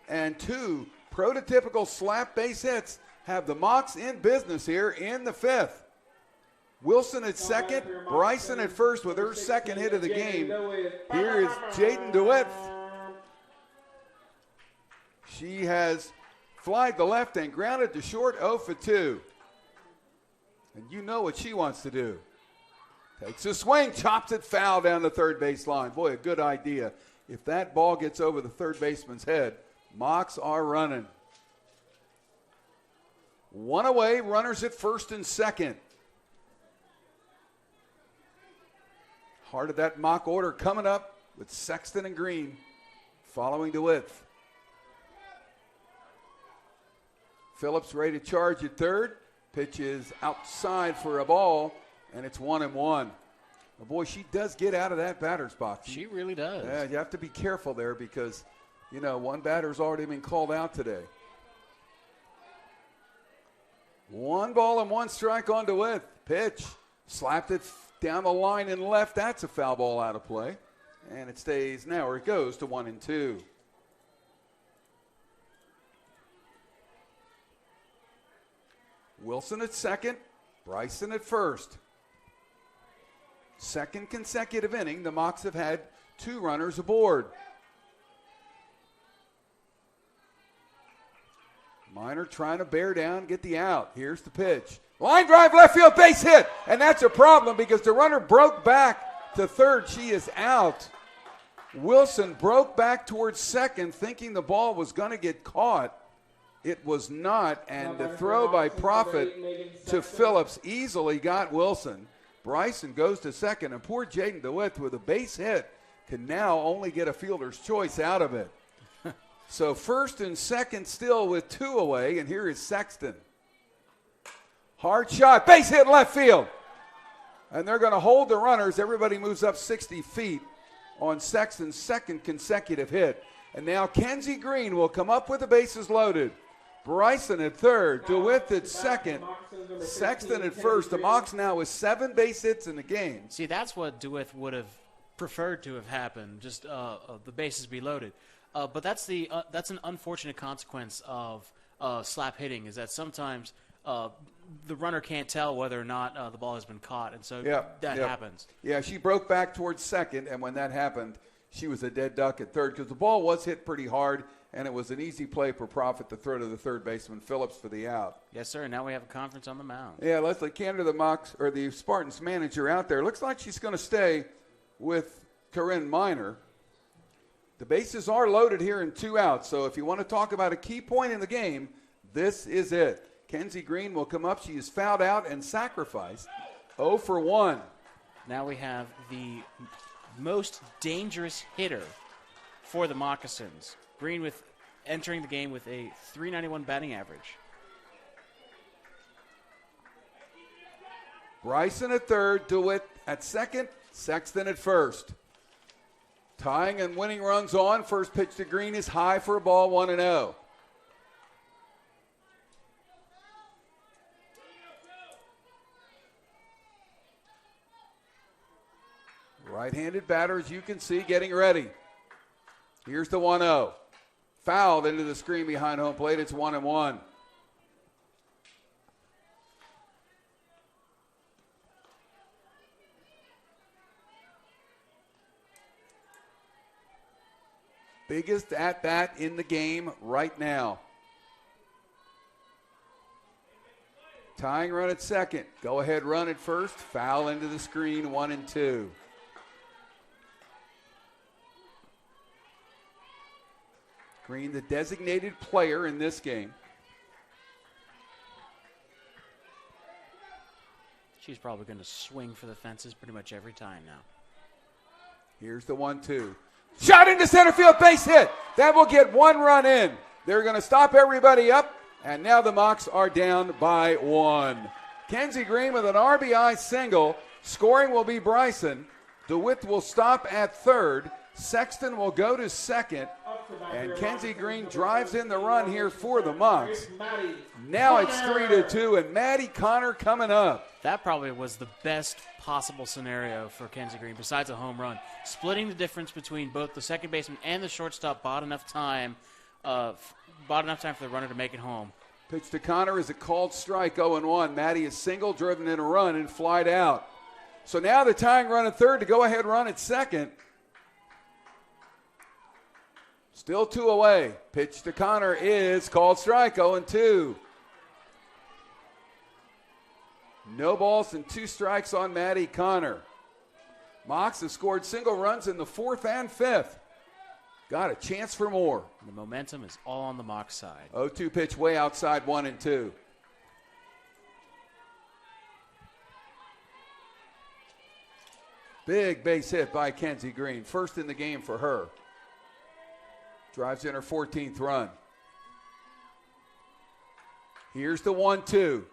And 2 prototypical slap base hits have the Mocs in business here in the 5th. Wilson at second, Bryson at first with her second hit of the game. Here is Jaden DeWitt. She has flied the left and grounded to short, 0 for 2. And you know what she wants to do. Takes a swing, chops it foul down the third base line. Boy, a good idea. If that ball gets over the third baseman's head, Mocs are running. One away, runners at first and second. Heart of that Mock order coming up with Sexton and Green following DeWitt. Phillips ready to charge at third. Pitch is outside for a ball, and it's 1-1. Well, boy, she does get out of that batter's box. She really does. Yeah, you have to be careful there because, you know, one batter's already been called out today. 1 ball and 1 strike on DeWitt. Pitch, slapped it down the line and left. That's a foul ball out of play. And it stays now, or it goes to 1-2. Wilson at second, Bryson at first. Second consecutive inning, the Mocs have had 2 runners aboard. Minor trying to bear down, get the out. Here's the pitch. Line drive, left field, base hit. And that's a problem because the runner broke back to third. She is out. Wilson broke back towards second, thinking the ball was going to get caught. It was not, and the throw by Profit to Phillips easily got Wilson. Bryson goes to second, and poor Jaden DeWitt with a base hit can now only get a fielder's choice out of it. So first and second still with 2 away, and here is Sexton. Hard shot, base hit left field. And they're going to hold the runners. Everybody moves up 60 feet on Sexton's second consecutive hit. And now Kenzie Green will come up with the bases loaded. Bryson at third, DeWitt at second, Sexton at first. The Mocs now with 7 base hits in the game. See, that's what DeWitt would have preferred to have happened, just the bases be loaded. But that's an unfortunate consequence of slap hitting, is that sometimes the runner can't tell whether or not the ball has been caught, and so that happens. Yeah, she broke back towards second, and when that happened, she was a dead duck at third because the ball was hit pretty hard. And it was an easy play for Profit to throw to the third baseman, Phillips, for the out. Yes, sir. Now we have a conference on the mound. Yeah, Leslie Cantor, the Spartans manager out there. Looks like she's going to stay with Corinne Minor. The bases are loaded here in 2 outs. So if you want to talk about a key point in the game, this is it. Kenzie Green will come up. She is fouled out and sacrificed. 0 for 1. Now we have the most dangerous hitter for the Moccasins. Green entering the game with a .391 batting average. Bryson at third, DeWitt at second, Sexton at first. Tying and winning runs on. First pitch to Green is high for a ball, 1-0. Right-handed batter, as you can see, getting ready. Here's the 1-0. Fouled into the screen behind home plate. It's 1-1. Biggest at-bat in the game right now. Tying run at second. Go ahead run at first. Foul into the screen, 1-2. Green, the designated player in this game. She's probably going to swing for the fences pretty much every time now. Here's the 1-2. Shot into center field, base hit. That will get 1 run in. They're going to stop everybody up, and now the Mocs are down by 1. Kenzie Green with an RBI single. Scoring will be Bryson. DeWitt will stop at third. Sexton will go to second. And Kenzie Green drives in the run here for the Mocs. Now it's 3-2, and Maddie Connor coming up. That probably was the best possible scenario for Kenzie Green, besides a home run. Splitting the difference between both the second baseman and the shortstop bought enough time bought enough time for the runner to make it home. Pitch to Connor is a called strike, 0-1. Maddie is single, driven in a run, and flied out. So now the tying run at third, to go ahead run at second. Still 2 away. Pitch to Connor is called strike, 0-2. No balls and 2 strikes on Maddie Connor. Mocs have scored single runs in the 4th and 5th. Got a chance for more. The momentum is all on the Mocs side. 0-2 pitch way outside, 1-2. Big base hit by Kenzie Green. First in the game for her. Drives in her 14th run. Here's the 1-2.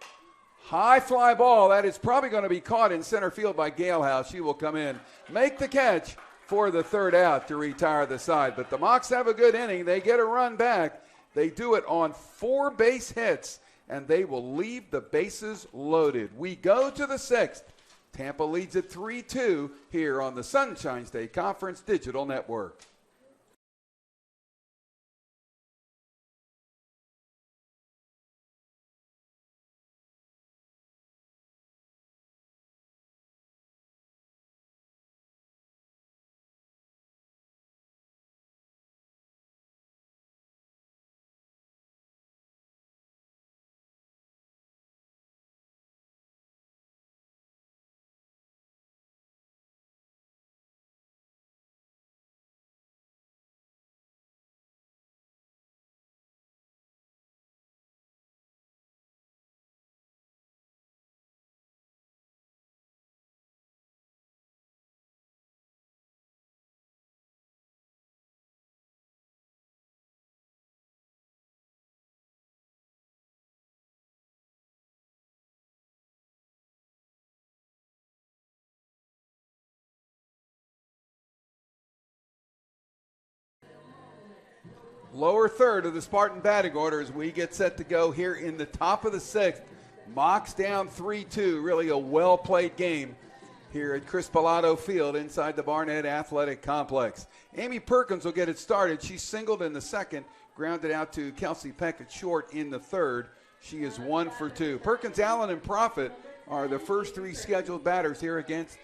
High fly ball. That is probably going to be caught in center field by Galehouse. She will come in, make the catch for the 3rd out to retire the side. But the Mocs have a good inning. They get a run back. They do it on 4 base hits, and they will leave the bases loaded. We go to the 6th. Tampa leads at 3-2 here on the Sunshine State Conference Digital Network. Lower third of the Spartan batting order as we get set to go here in the top of the 6th. Mocs down 3-2. Really a well-played game here at Chris Pilato Field inside the Barnett Athletic Complex. Amy Perkins will get it started. She singled in the 2nd, grounded out to Kelsey Peck at short in the 3rd. She is 1 for 2. Perkins, Allen, and Profit are the first 3 scheduled batters here against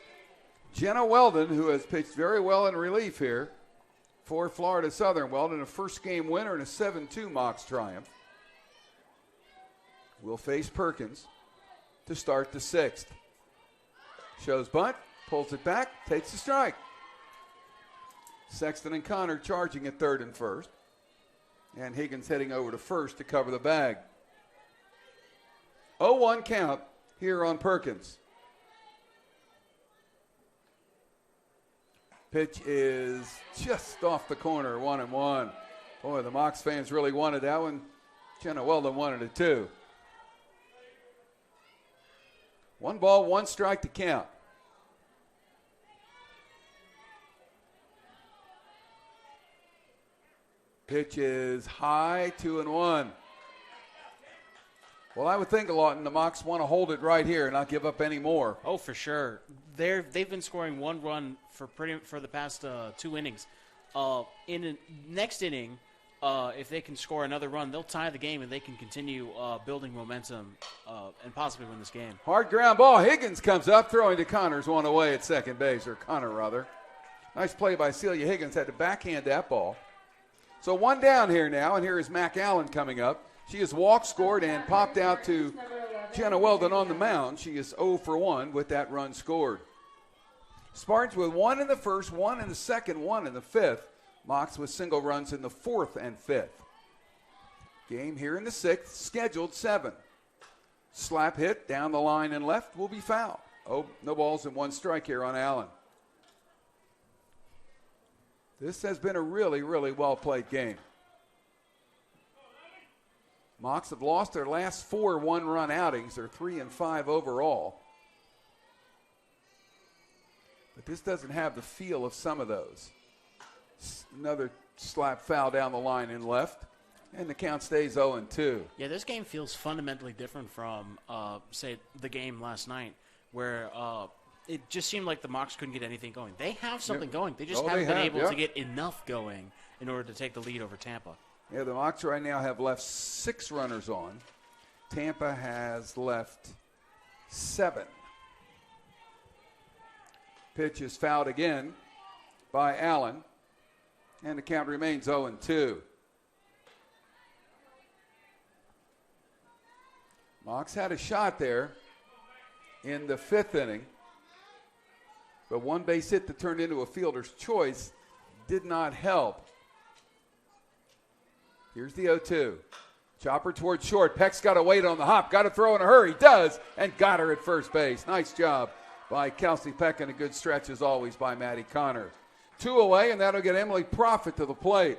Jenna Weldon, who has pitched very well in relief here for Florida Southern. Weldon, a first-game winner and a 7-2 Mocs triumph. Will face Perkins to start the 6th. Shows bunt, pulls it back, takes the strike. Sexton and Connor charging at 3rd and 1st. And Higgins heading over to 1st to cover the bag. 0-1 count here on Perkins. Pitch is just off the corner, 1-1. Boy, the Mocs fans really wanted that one. Jenna Weldon wanted it too. 1 ball, 1 strike to count. Pitch is high, 2-1. Well, I would think, Lawton, the Mocs want to hold it right here and not give up any more. Oh, for sure. They've been scoring 1 run for the past 2 innings. In the next inning, if they can score another run, they'll tie the game and they can continue building momentum and possibly win this game. Hard ground ball. Higgins comes up, throwing to Connors, 1 away at second base, or Connor rather. Nice play by Celia Higgins. Had to backhand that ball. So 1 down here now, and here is Mac Allen coming up. She has walked, scored, and popped out to Jenna Weldon on the mound. She is 0 for 1 with that run scored. Spartans with 1 in the 1st, 1 in the 2nd, 1 in the 5th. Mocs with single runs in the 4th and 5th. Game here in the 6th, scheduled 7. Slap hit down the line and left will be foul. Oh, no balls and 1 strike here on Allen. This has been a really, really well-played game. Mocs have lost their last 4 one-run outings. They're 3-5 overall. But this doesn't have the feel of some of those. Another slap foul down the line and left, and the count stays 0-2. Yeah, this game feels fundamentally different from, say, the game last night, where it just seemed like the Mocs couldn't get anything going. They have something going. They just haven't been able to get enough going in order to take the lead over Tampa. Yeah, the Mocs right now have left 6 runners on. Tampa has left 7. Pitch is fouled again by Allen, and the count remains 0-2. Mocs had a shot there in the 5th inning, but one base hit that turned into a fielder's choice did not help. Here's the 0-2. Chopper towards short. Peck's got to wait on the hop. Got to throw in a hurry. Does, and got her at first base. Nice job by Kelsey Peck, and a good stretch as always by Maddie Connor. 2 away, and that'll get Emily Profit to the plate.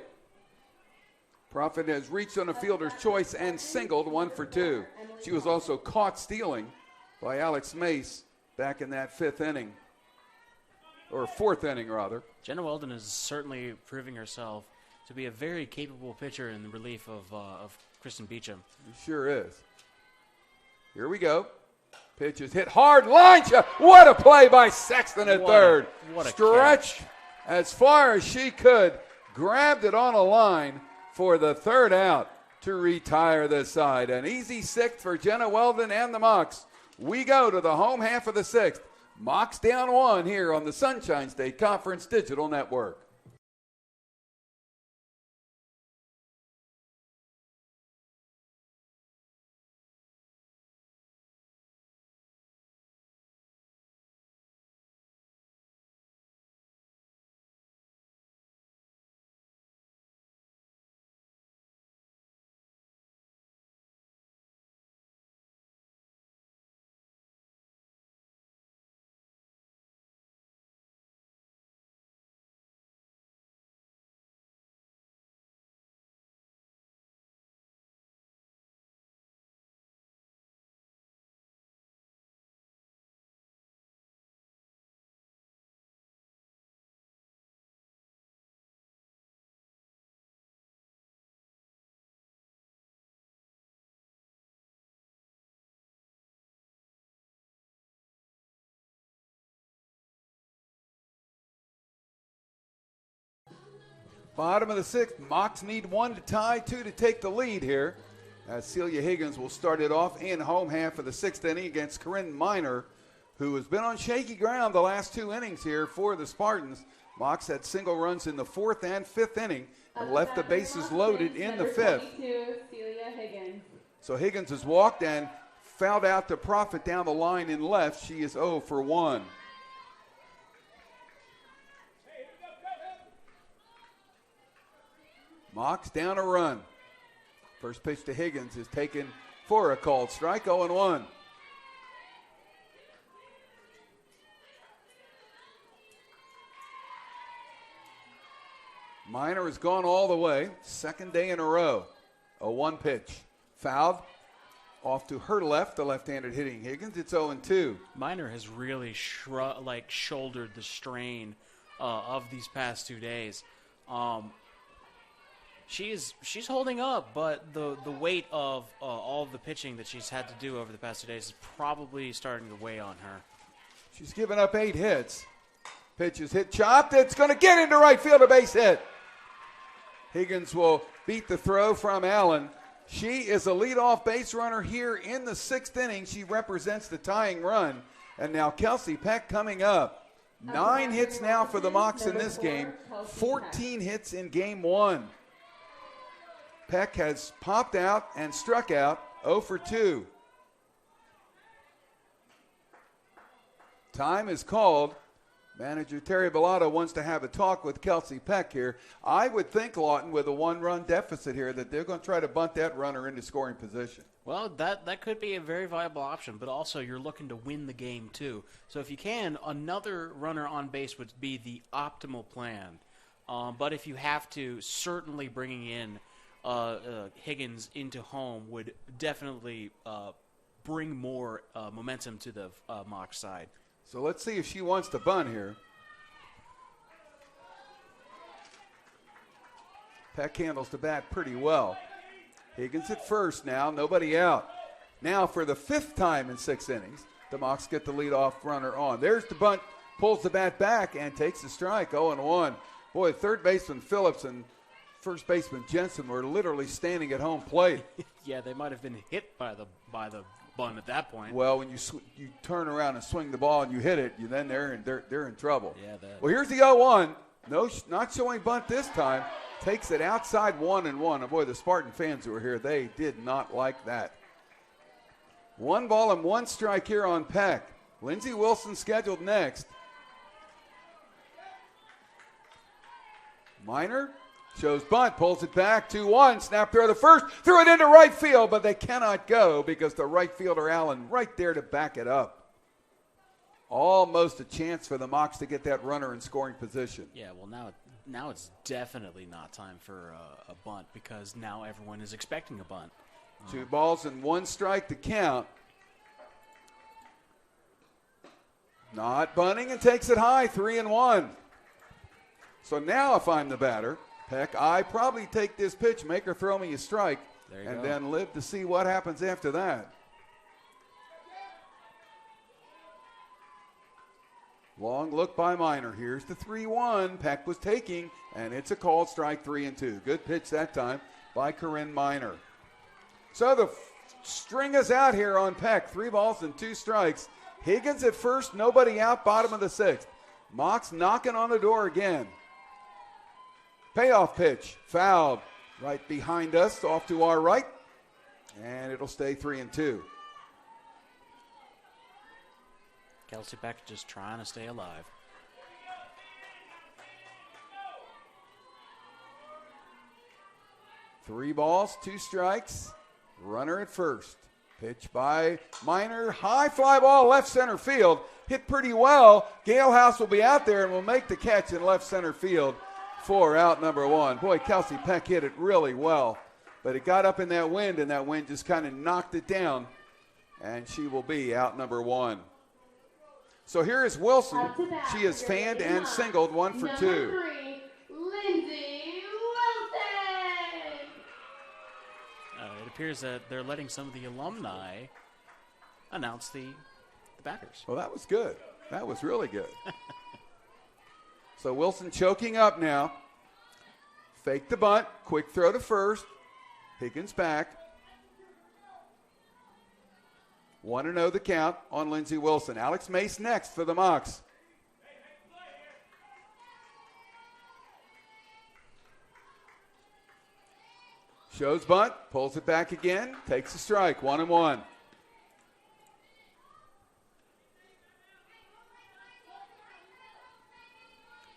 Profit has reached on a fielder's choice and singled 1 for 2. She was also caught stealing by Alex Mace back in that 5th inning, or 4th inning rather. Jenna Weldon is certainly proving herself to be a very capable pitcher in the relief of Kristen Beecham. She sure is. Here we go. Pitch is hit hard. Line shot. What a play by Sexton at third. What a stretch catch. As far as she could. Grabbed it on a line for the 3rd out to retire this side. An easy 6th for Jenna Weldon and the Mocs. We go to the home half of the 6th. Mocs down 1 here on the Sunshine State Conference Digital Network. Bottom of the 6th, Mocs need 1 to tie, 2 to take the lead here. As Celia Higgins will start it off in home half of the 6th inning against Corinne Miner, who has been on shaky ground the last 2 innings here for the Spartans. Mocs had single runs in the 4th and 5th inning and left the bases loaded in the 5th. Celia Higgins. So Higgins has walked and fouled out to Profit down the line in left. She is 0 for 1. Mocs down a run. First pitch to Higgins is taken for a called strike, 0-1. Miner has gone all the way, 2nd day in a row. A 1 pitch. Fouled off to her left, the left-handed hitting Higgins. It's 0-2. Miner has really shouldered the strain of these past 2 days. She's holding up, but the weight of all of the pitching that she's had to do over the past 2 days is probably starting to weigh on her. She's given up 8 hits. Pitch is hit, chopped. It's going to get into right field, a base hit. Higgins will beat the throw from Allen. She is a leadoff base runner here in the 6th inning. She represents the tying run. And now Kelsey Peck coming up. 9 hits now for the Mocs in this game. 14 hits in game 1. Peck has popped out and struck out, 0 for 2. Time is called. Manager Terry Bellotto wants to have a talk with Kelsey Peck here. I would think, Lawton, with a 1-run deficit here, that they're going to try to bunt that runner into scoring position. Well, that could be a very viable option, but also you're looking to win the game too. So if you can, another runner on base would be the optimal plan. But if you have to, certainly bringing in Higgins into home would definitely bring more momentum to the Mocs side. So let's see if she wants to bunt here. Peck handles the bat pretty well. Higgins at first now, nobody out. Now for the 5th time in 6 innings, the Mocs get the leadoff runner on. There's the bunt, pulls the bat back and takes the strike, 0-1. Boy, third baseman Phillips and first baseman Jensen were literally standing at home plate. Yeah, they might have been hit by the bunt at that point. Well, when you turn around and swing the ball and you hit it, then they're in trouble. Yeah. Well, here's the 0-1. No, not showing bunt this time. Takes it outside 1-1. And boy, the Spartan fans who were here, they did not like that. 1 ball and 1 strike here on Peck. Lindsey Wilson scheduled next. Minor shows bunt, pulls it back, 2-1, snap throw to first, threw it into right field, but they cannot go because the right fielder Allen right there to back it up. Almost a chance for the Mocs to get that runner in scoring position. Yeah, well, now it's definitely not time for a bunt because now everyone is expecting a bunt. 2 balls and 1 strike to count. Not bunting and takes it high, 3-1. So now if I'm the batter, Peck, I probably take this pitch, make her throw me a strike, and then live to see what happens after that. Long look by Minor. Here's the 3-1. Peck was taking, and it's a called strike, 3-2. Good pitch that time by Corinne Minor. So the string is out here on Peck. 3 balls and 2 strikes. Higgins at first, nobody out, bottom of the 6th. Mocs knocking on the door again. Payoff pitch, fouled right behind us, off to our right, and it'll stay 3-2. Kelsey Beck just trying to stay alive. Three balls, 2 strikes, runner at first. Pitch by Minor, high fly ball, left center field, hit pretty well. Galehouse will be out there and will make the catch in left center field for out number 1. Boy, Kelsey Peck hit it really well, but it got up in that wind, and that wind just kind of knocked it down, and she will be out number 1. So here is Wilson. She is fanned and singled, 1 for 2. Number 3, Lindsey Wilson. It appears that they're letting some of the alumni announce the batters. Well, that was good. That was really good. So Wilson choking up now. Fake the bunt. Quick throw to first. Higgins back. 1-0 the count on Lindsey Wilson. Alex Mace next for the Mocs. Shows bunt. Pulls it back again. Takes a strike. 1-1.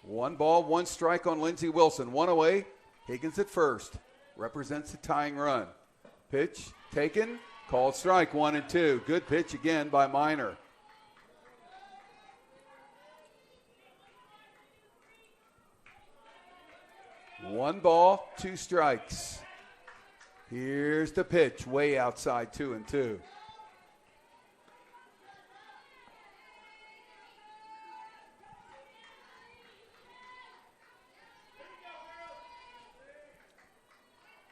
One ball, 1 strike on Lindsey Wilson. 1 away. Higgins at first. Represents the tying run. Pitch taken. Called strike, 1-2. Good pitch again by Minor. One ball, 2 strikes. Here's the pitch, way outside, 2-2.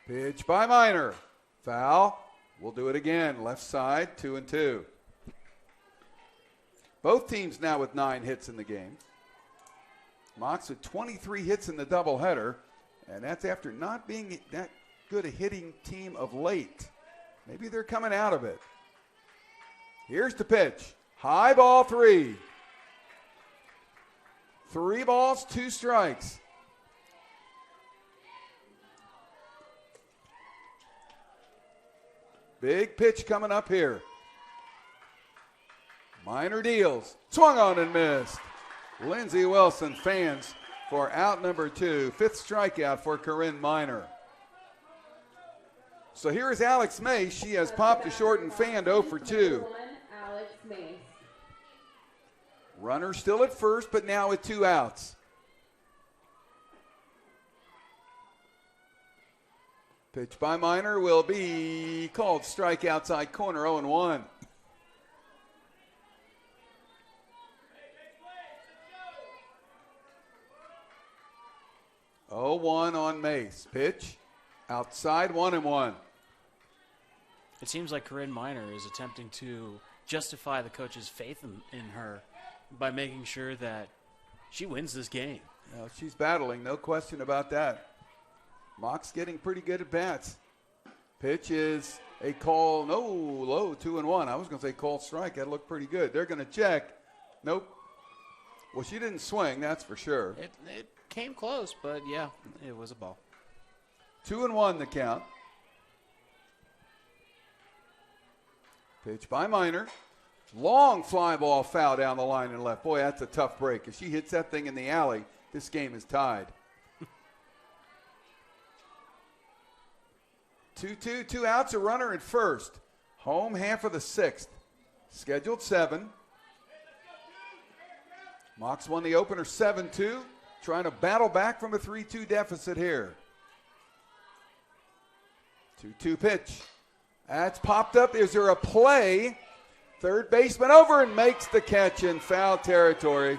Pitch by Minor. Foul. We'll do it again. Left side, 2-2. Both teams now with 9 hits in the game. Mocs with 23 hits in the doubleheader, and that's after not being that good a hitting team of late. Maybe they're coming out of it. Here's the pitch. High ball, 3. 3 balls, 2 strikes. Big pitch coming up here. Minor deals. Swung on and missed. Lindsey Wilson fans for out number 2. 5th strikeout for Corinne Minor. So here is Alex Mace. She has popped a short and fanned 0 for 2. Alex Mace. Runner still at first, but now with 2 outs. Pitch by Minor will be called strike outside corner, 0-1. Oh, 1 on Mace. Pitch outside, 1-1. It seems like Corinne Minor is attempting to justify the coach's faith in her by making sure that she wins this game. Now, she's battling, no question about that. Mock's getting pretty good at bats. Pitch is a call, no, low, 2-1. I was going to say called strike. That looked pretty good. They're going to check. Nope. Well, she didn't swing, that's for sure. It came close, but yeah, it was a ball. 2-1 the count. Pitch by Minor. Long fly ball foul down the line and left. Boy, that's a tough break. If she hits that thing in the alley, this game is tied. 2-2, 2 outs, a runner at first. Home half of the sixth. Scheduled 7. Mox won the opener 7-2. Trying to battle back from a 3-2 deficit here. 2-2 pitch. That's popped up. Is there a play? Third baseman over and makes the catch in foul territory.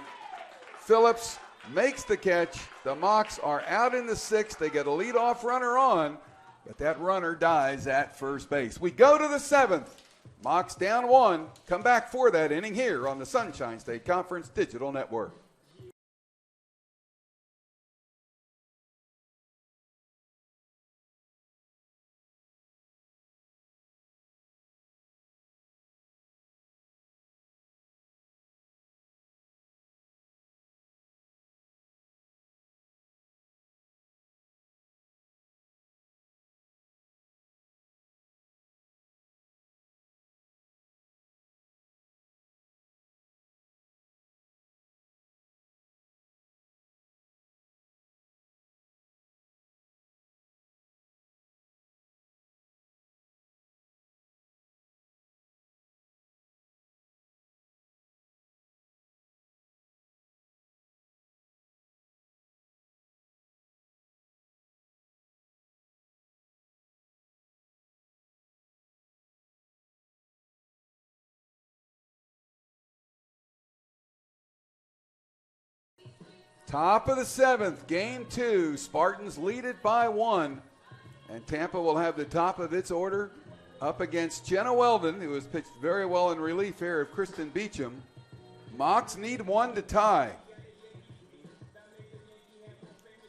Phillips makes the catch. The Mocs are out in the sixth. They get a leadoff runner on, but that runner dies at first base. We go to the seventh. Mocs down 1. Come back for that inning here on the Sunshine State Conference Digital Network. Top of the seventh, game 2. Spartans lead it by 1. And Tampa will have the top of its order up against Jenna Weldon, who has pitched very well in relief here of Kristen Beecham. Mocs need 1 to tie.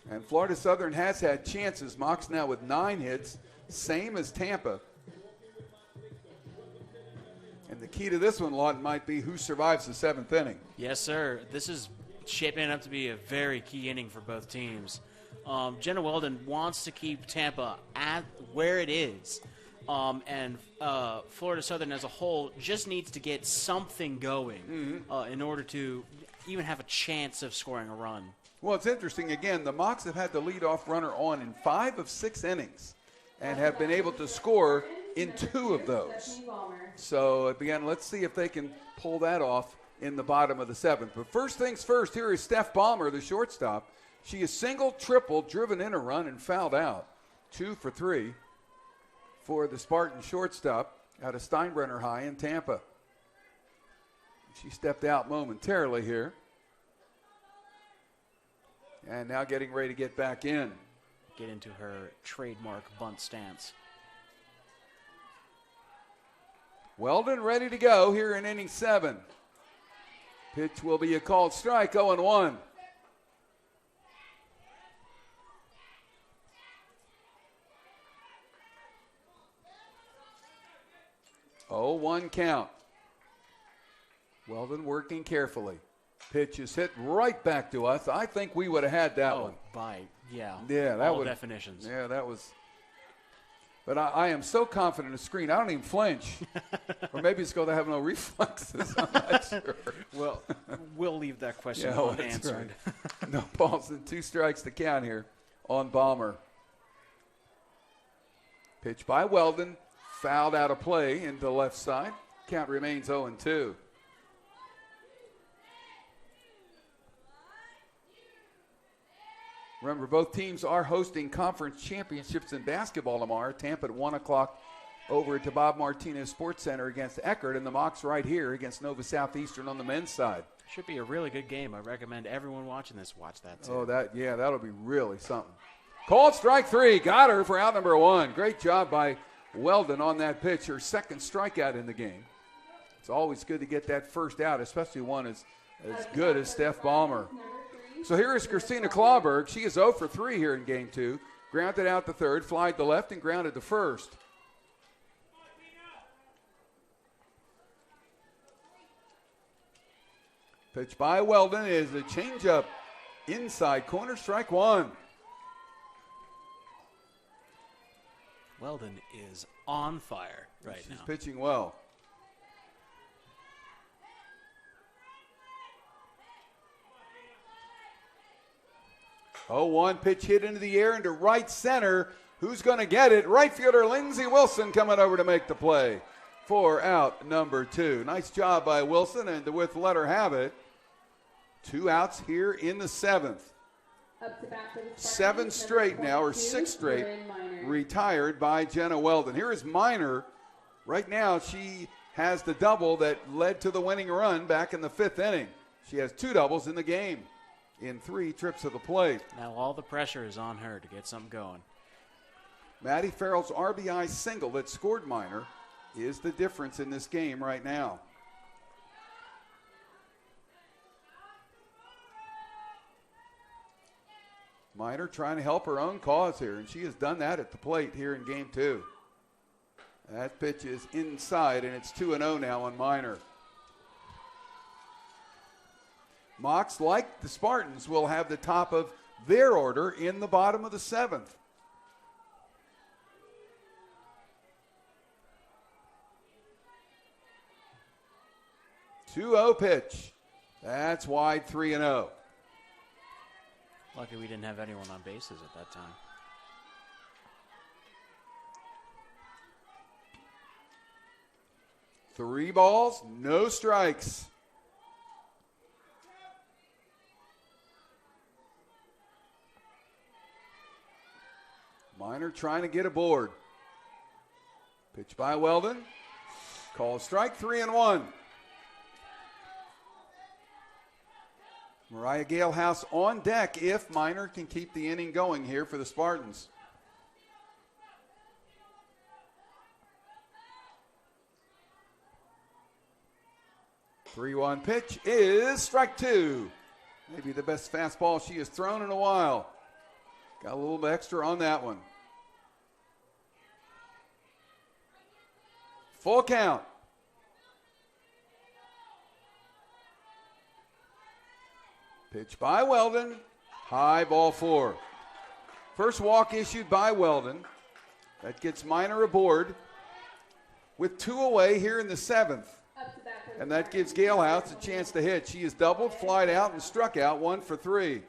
And Florida Southern has had chances. Mocs now with 9 hits, same as Tampa. And the key to this one, Lawton, might be who survives the 7th inning. Yes, sir. This is shaping up to be a very key inning for both teams. Jenna Weldon wants to keep Tampa at where it is. And Florida Southern as a whole just needs to get something going in order to even have a chance of scoring a run. Well, it's interesting. Again, the Mocs have had the leadoff runner on in 5 of 6 innings and have been able to score in 2 of those. So, again, let's see if they can pull that off in the bottom of the 7th. But first things first, here is Steph Ballmer, the shortstop. She is single, triple, driven in a run, and fouled out. 2 for 3 for the Spartan shortstop out of Steinbrenner High in Tampa. She stepped out momentarily here. And now getting ready to get back in. Get into her trademark bunt stance. Weldon ready to go here in inning 7. Pitch will be a called strike, 0-1. Oh, 1 count. Weldon working carefully. Pitch is hit right back to us. I think we would have had that one. Yeah, that all definitions. Yeah, that was. But I am so confident in the screen, I don't even flinch. Or maybe it's because I have no reflexes. I'm not sure. Well, we'll leave that question Yeah, unanswered. Right. No balls and 2 strikes to count here on Ballmer. Pitch by Weldon. Fouled out of play into left side. Count remains 0-2. Remember, both teams are hosting conference championships in basketball tomorrow. Tampa at 1 o'clock over at the Bob Martinez Sports Center against Eckerd, and the Mocs right here against Nova Southeastern on the men's side. Should be a really good game. I recommend everyone watching this watch that too. Oh, that'll be really something. Called strike 3. Got her for out number 1. Great job by Weldon on that pitch. Her 2nd strikeout in the game. It's always good to get that first out, especially one as good as Steph Ballmer. So here is Christina Clauberg. She is 0 for 3 here in game 2. Grounded out to third, flied to left, and grounded to first. Pitch by Weldon is a changeup inside corner, strike one. Weldon is on fire now. She's pitching well. Oh, one pitch hit into the air into right center. Who's going to get it? Right fielder Lindsey Wilson coming over to make the play for out number 2. Nice job by Wilson, and with let her have it. 2 outs here in the 7th. 7 straight now, or 6 straight, retired by Jenna Weldon. Here is Minor. Right now, she has the double that led to the winning run back in the 5th inning. She has 2 doubles in the game in 3 trips to the plate. Now all the pressure is on her to get something going. Maddie Farrell's RBI single that scored Minor is the difference in this game right now. Minor trying to help her own cause here, and she has done that at the plate here in game 2. That pitch is inside, and it's 2-0 now on Minor. Mocs, like the Spartans, will have the top of their order in the bottom of the 7th. Two-0 pitch. That's wide, 3-0. Lucky we didn't have anyone on bases at that time. Three balls, no strikes. Minor trying to get aboard. Pitch by Weldon. Called strike, 3-1. Mariah Galehouse on deck if Minor can keep the inning going here for the Spartans. Three-one pitch is strike 2. Maybe the best fastball she has thrown in a while. Got a little bit extra on that one. Full count. Pitch by Weldon. High, ball 4. First walk issued by Weldon. That gets Minor aboard with 2 away here in the 7th. And that gives Galehouse a chance to hit. She has doubled, flied out, and struck out 1 for 3.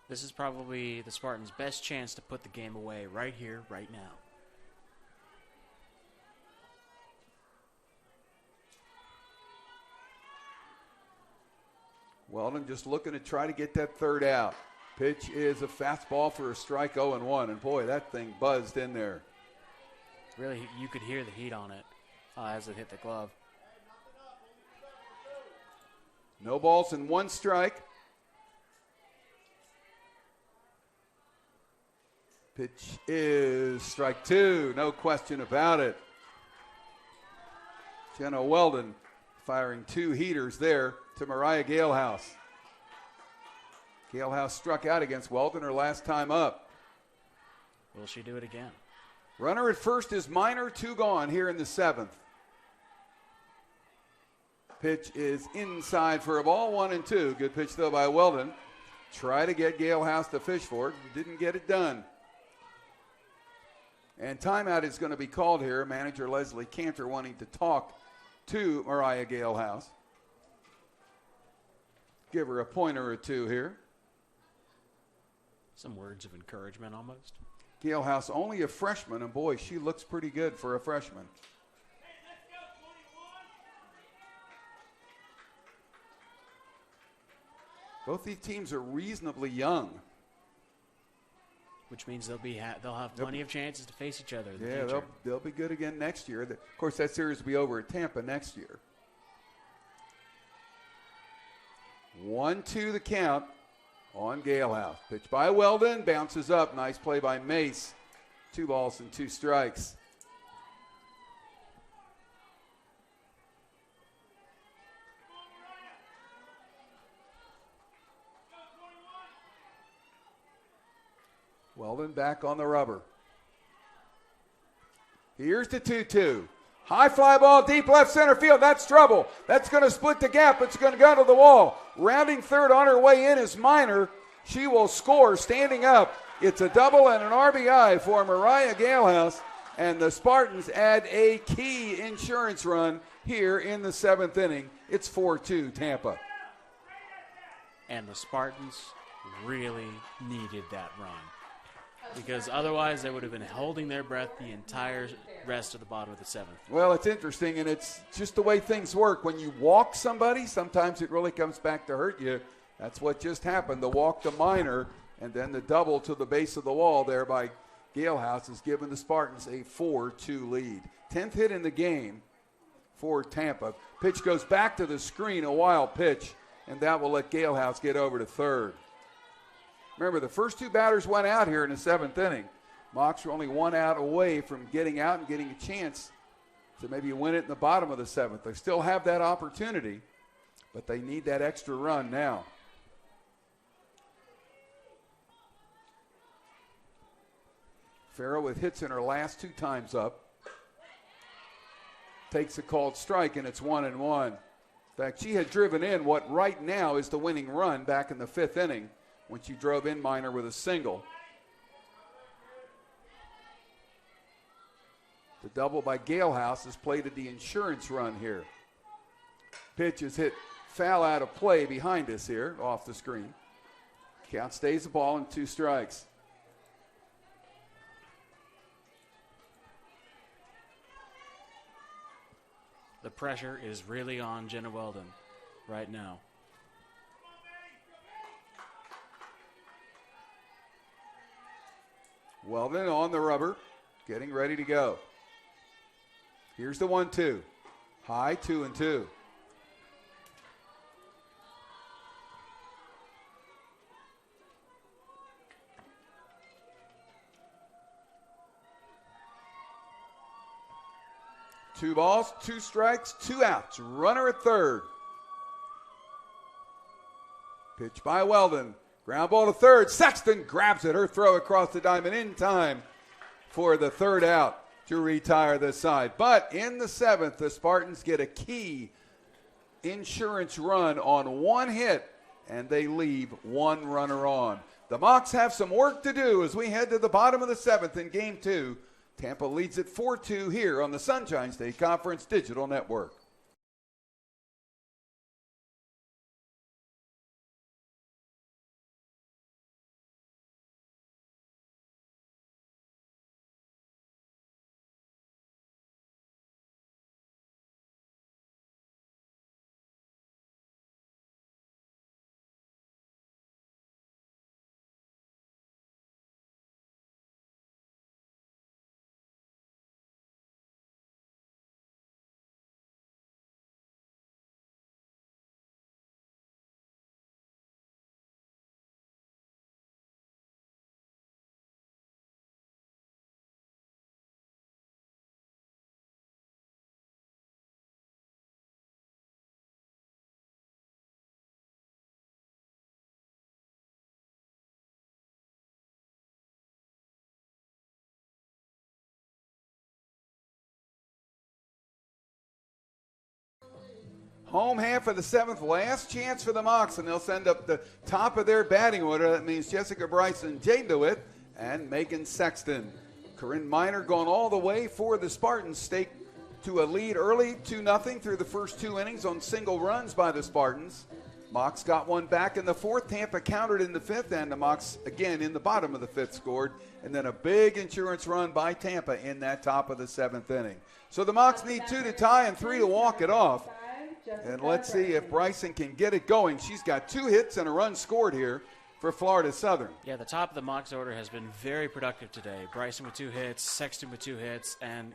This is probably the Spartans' best chance to put the game away right here, right now. Weldon just looking to try to get that third out. Pitch is a fastball for a strike, 0-1. And boy, that thing buzzed in there. Really, you could hear the heat on it as it hit the glove. No balls and 1 strike. Pitch is strike 2, no question about it. Jenna Weldon firing 2 heaters there to Mariah Galehouse. Galehouse struck out against Weldon her last time up. Will she do it again? Runner at first is Minor, 2 gone here in the 7th. Pitch is inside for a ball, 1-2. Good pitch though by Weldon. Try to get Galehouse to fish for it. Didn't get it done. And timeout is going to be called here. Manager Leslie Cantor wanting to talk to Mariah Galehouse. Give her a pointer or 2 here. Some words of encouragement almost. Galehouse only a freshman, and boy, she looks pretty good for a freshman. Both these teams are reasonably young. Which means they'll have plenty of chances to face each other in the Yeah, future. they'll be good again next year. Of course, that series will be over at Tampa next year. 1-2 the count on Galehouse. Pitch by Weldon, bounces up. Nice play by Mace. 2 balls and 2 strikes. Weldon back on the rubber. Here's the 2-2. High fly ball, deep left center field. That's trouble. That's going to split the gap. It's going to go to the wall. Rounding third on her way in is Minor. She will score standing up. It's a double and an RBI for Mariah Galehouse. And the Spartans add a key insurance run here in the 7th inning. It's 4-2 Tampa. And the Spartans really needed that run, because otherwise they would have been holding their breath the entire rest of the bottom of the 7th. Well, it's interesting, and it's just the way things work. When you walk somebody, sometimes it really comes back to hurt you. That's what just happened. The walk to Minor, and then the double to the base of the wall there by Galehouse has given the Spartans a 4-2 lead. 10th hit in the game for Tampa. Pitch goes back to the screen, a wild pitch, and that will let Galehouse get over to third. Remember, the first 2 batters went out here in the 7th inning. Mocs were only 1 out away from getting out and getting a chance to maybe win it in the bottom of the 7th. They still have that opportunity, but they need that extra run now. Farrell with hits in her last 2 times up. Takes a called strike, and it's 1-1. In fact, she had driven in what right now is the winning run back in the 5th inning when she drove in Minor with a single. The double by Galehouse has plated the insurance run here. Pitch is hit foul out of play behind us here, off the screen. Count stays the ball and 2 strikes. The pressure is really on Jenna Weldon right now. Weldon on the rubber, getting ready to go. Here's the 1-2. High, 2-2. Two balls, 2 strikes, 2 outs. Runner at third. Pitch by Weldon. Ground ball to third. Sexton grabs it. Her throw across the diamond in time for the 3rd out to retire this side. But in the 7th, the Spartans get a key insurance run on 1 hit, and they leave 1 runner on. The Mocs have some work to do as we head to the bottom of the 7th in Game 2. Tampa leads at 4-2 here on the Sunshine State Conference Digital Network. Home half of the 7th, last chance for the Mocs, and they'll send up the top of their batting order. That means Jessica Bryson, Jade DeWitt, and Megan Sexton. Corinne Minor going all the way for the Spartans, stake to a lead early, 2-0 through the first 2 innings on single runs by the Spartans. Mocs got one back in the 4th. Tampa countered in the 5th, and the Mocs again in the bottom of the 5th scored. And then a big insurance run by Tampa in that top of the 7th inning. So the Mocs need 2 to tie and 3 to walk it off. And let's see if Bryson can get it going. She's got 2 hits and a run scored here for Florida Southern. Yeah, the top of the Mocs order has been very productive today. Bryson with 2 hits, Sexton with 2 hits, and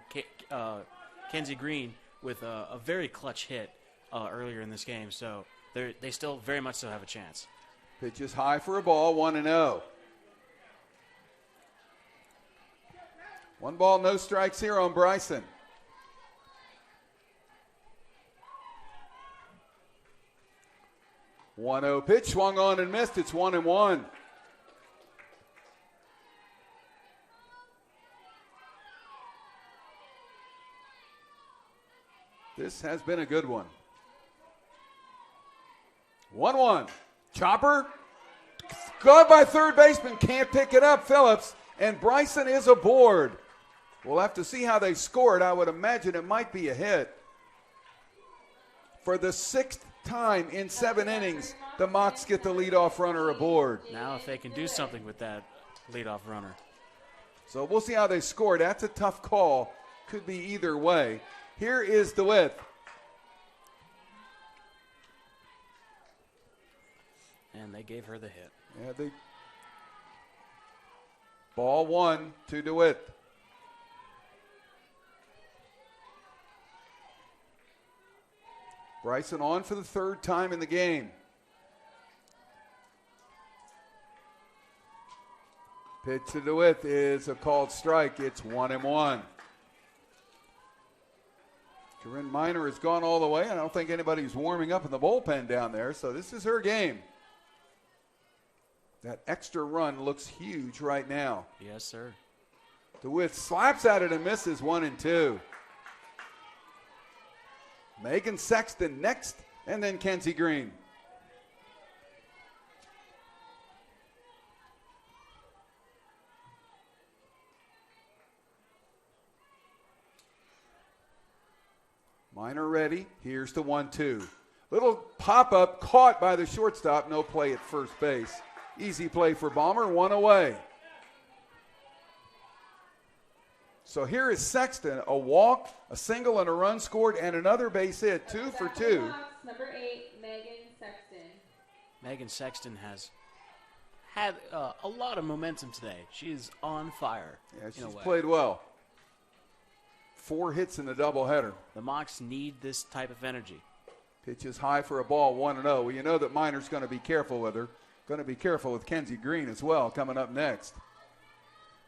Kenzie Green with a very clutch hit earlier in this game. So they still very much have a chance. Pitch is high for a ball, 1-0. 1 ball, no strikes here on Bryson. 1-0 pitch, swung on and missed. It's 1-1. This has been a good one. 1-1. Chopper. Gone by third baseman. Can't pick it up. Phillips. And Bryson is aboard. We'll have to see how they scored. I would imagine it might be a hit. For the 6th time in 7 innings, the Mocs get the leadoff runner aboard. Now if they can do something with that leadoff runner. So we'll see how they score. That's a tough call. Could be either way. Here is DeWitt. And they gave her the hit. Yeah, ball 1 to DeWitt. Bryson on for the 3rd time in the game. Pitch to DeWitt is a called strike. It's 1-1. Corinne Miner has gone all the way. I don't think anybody's warming up in the bullpen down there, so this is her game. That extra run looks huge right now. Yes, sir. DeWitt slaps at it and misses 1-2. Megan Sexton next, and then Kenzie Green. Miner ready. Here's the 1-2. Little pop-up caught by the shortstop. No play at first base. Easy play for Balmer. 1 away. So here is Sexton, a walk, a single, and a run scored, and another base hit, 2 for 2. Number 8, Megan Sexton. Megan Sexton has had a lot of momentum today. She is on fire. Yeah, she's played well. 4 hits in the doubleheader. The Mocs need this type of energy. Pitch is high for a ball, 1-0. Well, you know that Miner's going to be careful with her. Going to be careful with Kenzie Green as well coming up next.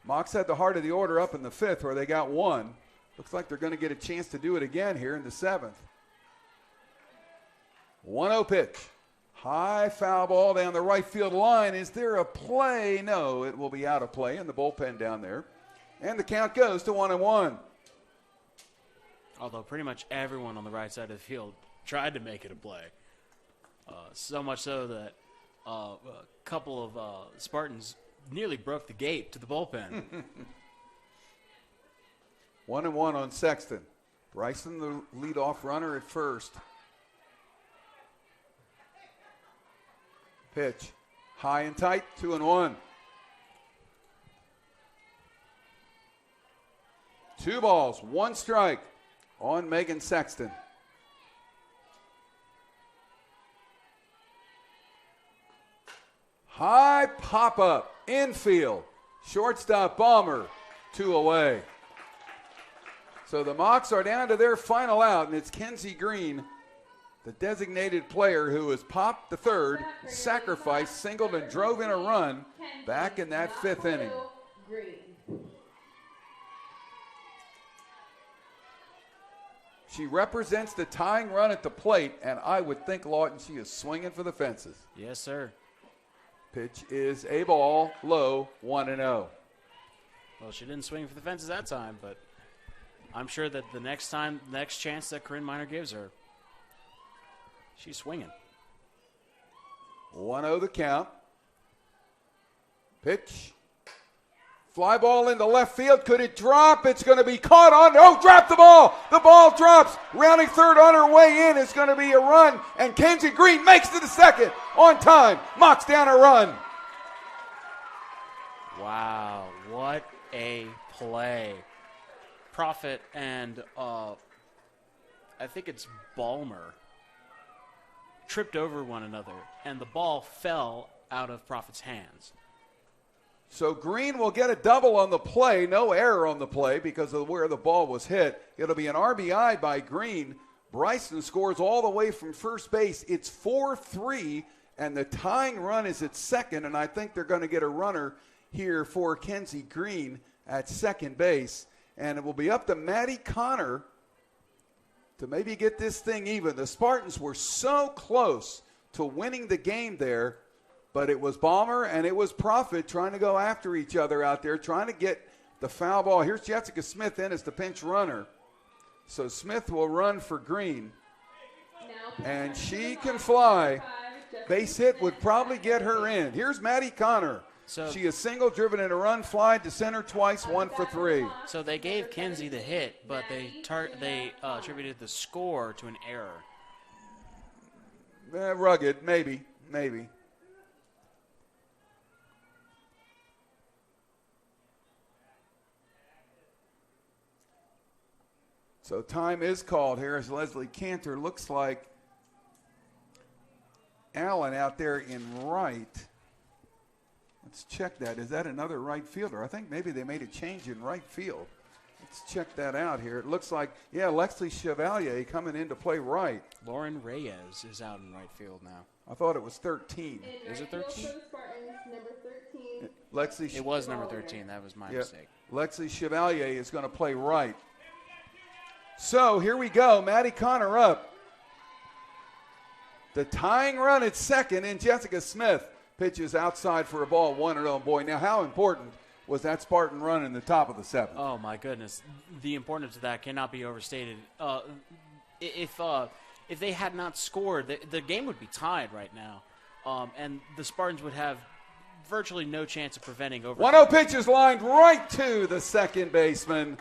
Mocs had the heart of the order up in the 5th where they got 1. Looks like they're going to get a chance to do it again here in the 7th. 1-0 pitch. High foul ball down the right field line. Is there a play? No, it will be out of play in the bullpen down there. And the count goes to 1-1. Although pretty much everyone on the right side of the field tried to make it a play. So much so that a couple of Spartans nearly broke the gate to the bullpen. 1-1 on Sexton. Bryson, the leadoff runner at first. Pitch. High and tight, 2-1. 2 balls, 1 strike on Megan Sexton. High pop-up, infield. Shortstop Balmer, 2 away. So the Mocs are down to their final out, and it's Kenzie Green, the designated player who has popped the 3rd, sacrificed, singled, and drove in a run back in that 5th inning. She represents the tying run at the plate, and I would think, Lawton, she is swinging for the fences. Yes, sir. Pitch is a ball, low, 1-0. Well, she didn't swing for the fences that time, but I'm sure that the next chance that Corinne Miner gives her, she's swinging. 1-0 the count. Pitch. Fly ball into left field. Could it drop? It's going to be caught on. Oh, drop the ball. The ball drops. Rounding third on her way in is going to be a run. And Kenzie Green makes to the second on time. Mocs down a run. Wow, what a play. Profit and I think it's Balmer tripped over one another, and the ball fell out of Profit's hands. So Green will get a double on the play. No error on the play because of where the ball was hit. It'll be an RBI by Green. Bryson scores all the way from first base. It's 4-3, and the tying run is at second, and I think they're going to get a runner here for Kenzie Green at second base. And it will be up to Maddie Connor to maybe get this thing even. The Spartans were so close to winning the game there, but it was Balmer and it was Profit trying to go after each other out there, trying to get the foul ball. Here's Jessica Smith in as the pinch runner. So Smith will run for green. Now And she can fly. Base hit would probably get her in. Here's Maddie Connor. So She is single, driven in a run, fly to center twice, 1 for 3. So they gave Kinsey the hit, but they attributed the score to an error. Rugged, maybe. So time is called here as Leslie Cantor looks like Allen out there in right. Let's check that. Is that another right fielder? I think maybe they made a change in right field. Let's check that out here. It looks like, Lexi Chevalier coming in to play right. Lauren Reyes is out in right field now. I thought it was 13. Is it 13? Spartans, number 13. Lexi. It was number 13. That was my mistake. Lexi Chevalier is going to play right. So here we go. Maddie Connor up. The tying run at second, and Jessica Smith pitches outside for a ball, 1-0. Boy, now how important was that Spartan run in the top of the seventh? Oh, my goodness. The importance of that cannot be overstated. If they had not scored, the game would be tied right now. And the Spartans would have virtually no chance of preventing over. 1-0 pitch is lined right to the second baseman.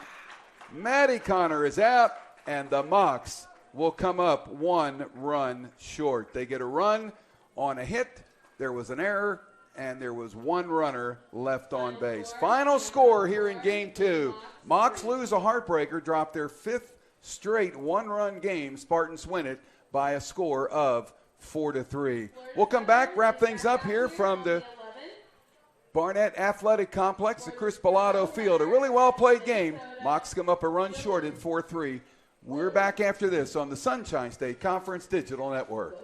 Maddie Connor is out, and the Mocs will come up 1 run short. They get a run on a hit. There was an error, and there was 1 runner left on base. Final score here in Game 2. Mocs lose a heartbreaker, drop their 5th straight 1-run game. Spartans win it by a score of 4-3. We'll come back, wrap things up here from the Barnett Athletic Complex at Chris Pilato Field. A really well-played game. Mocs come up a run short in 4-3. We're back after this on the Sunshine State Conference Digital Network.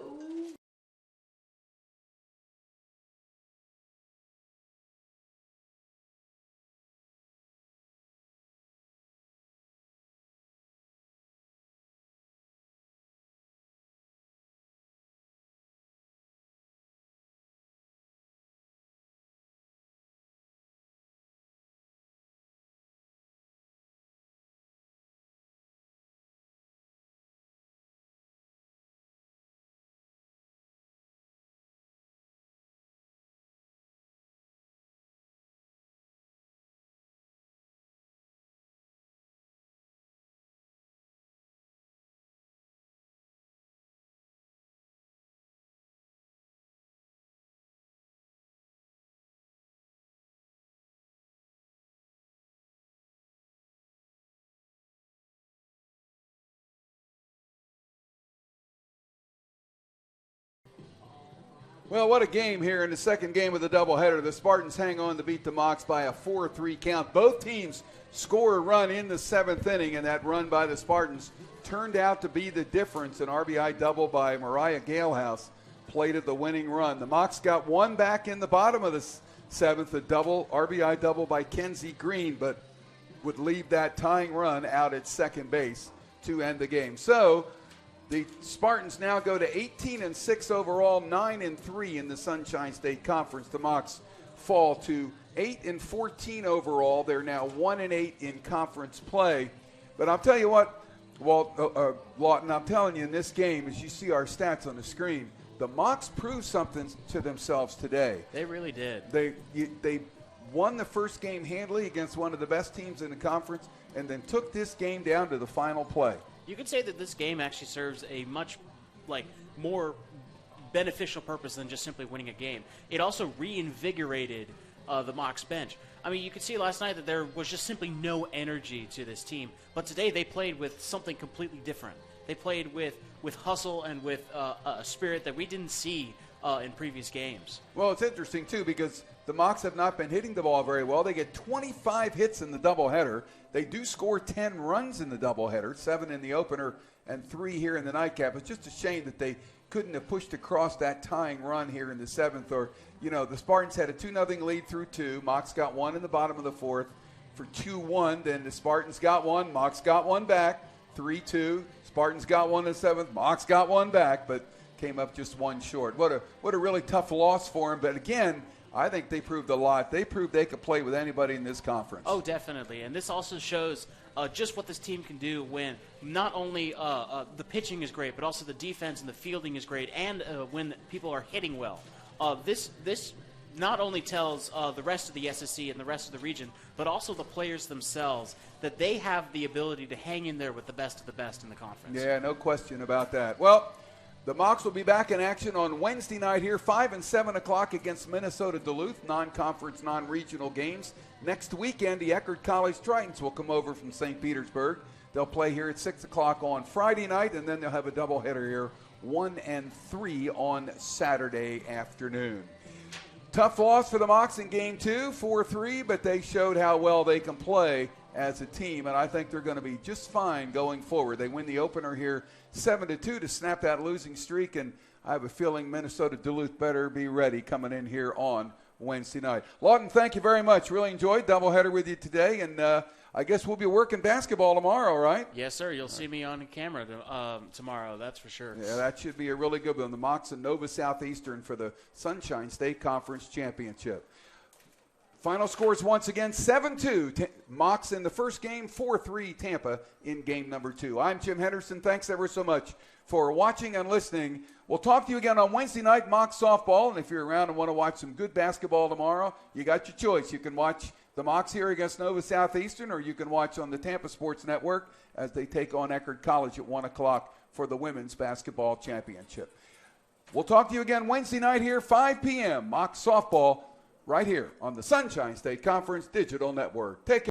Well, what a game here in the second game of the doubleheader. The Spartans hang on to beat the Mocs by a 4-3 count. Both teams score a run in the 7th inning, and that run by the Spartans turned out to be the difference. An RBI double by Mariah Galehouse plated the winning run. The Mocs got 1 back in the bottom of the 7th, a RBI double by Kenzie Green, but would leave that tying run out at second base to end the game. So the Spartans now go to 18-6 overall, 9-3 in the Sunshine State Conference. The Mocs fall to 8-14 overall. They're now 1-8 in conference play. But I'll tell you what, Lawton, I'm telling you in this game, as you see our stats on the screen, the Mocs proved something to themselves today. They really did. They won the first game handily against one of the best teams in the conference, and then took this game down to the final play. You could say that this game actually serves a much more beneficial purpose than just simply winning a game. It also reinvigorated the Mocs bench. I mean, you could see last night that there was just simply no energy to this team. But today they played with something completely different. They played with hustle and with a spirit that we didn't see in previous games. Well, it's interesting, too, because the Mocs have not been hitting the ball very well. They get 25 hits in the doubleheader. They do score 10 runs in the doubleheader, 7 in the opener and 3 here in the nightcap. It's just a shame that they couldn't have pushed across that tying run here in the 7th. Or, the Spartans had a 2-0 lead through 2. Mocs got 1 in the bottom of the 4th for 2-1. Then the Spartans got 1. Mocs got 1 back, 3-2. Spartans got 1 in the 7th. Mocs got 1 back, but came up just 1 short. What a really tough loss for them. But again, I think they proved a lot. They proved they could play with anybody in this conference. Oh, definitely. And this also shows just what this team can do when not only the pitching is great, but also the defense and the fielding is great, and when people are hitting well. This not only tells the rest of the SSC and the rest of the region, but also the players themselves that they have the ability to hang in there with the best of the best in the conference. Yeah, no question about that. Well, the Mocs will be back in action on Wednesday night here, 5 and 7 o'clock against Minnesota Duluth, non-conference, non-regional games. Next weekend, the Eckerd College Tritons will come over from St. Petersburg. They'll play here at 6 o'clock on Friday night, and then they'll have a doubleheader here, 1 and 3 on Saturday afternoon. Tough loss for the Mocs in Game 2, 4-3, but they showed how well they can play as a team, and I think they're going to be just fine going forward. They win the opener here 7-2 to snap that losing streak, and I have a feeling Minnesota Duluth better be ready coming in here on Wednesday night. Lawton, thank you very much. Really enjoyed doubleheader with you today, and I guess we'll be working basketball tomorrow, right? Yes, sir. You'll see me on camera tomorrow, that's for sure. Yeah, that should be a really good one. The Mocs and Nova Southeastern for the Sunshine State Conference Championship. Final scores once again, 7-2. Mocs in the first game, 4-3 Tampa in game number 2. I'm Jim Henderson. Thanks ever so much for watching and listening. We'll talk to you again on Wednesday night, Mocs softball. And if you're around and want to watch some good basketball tomorrow, you got your choice. You can watch the Mocs here against Nova Southeastern, or you can watch on the Tampa Sports Network as they take on Eckerd College at 1 o'clock for the Women's Basketball Championship. We'll talk to you again Wednesday night here, 5 p.m. Mocs softball right here on the Sunshine State Conference Digital Network. Take care.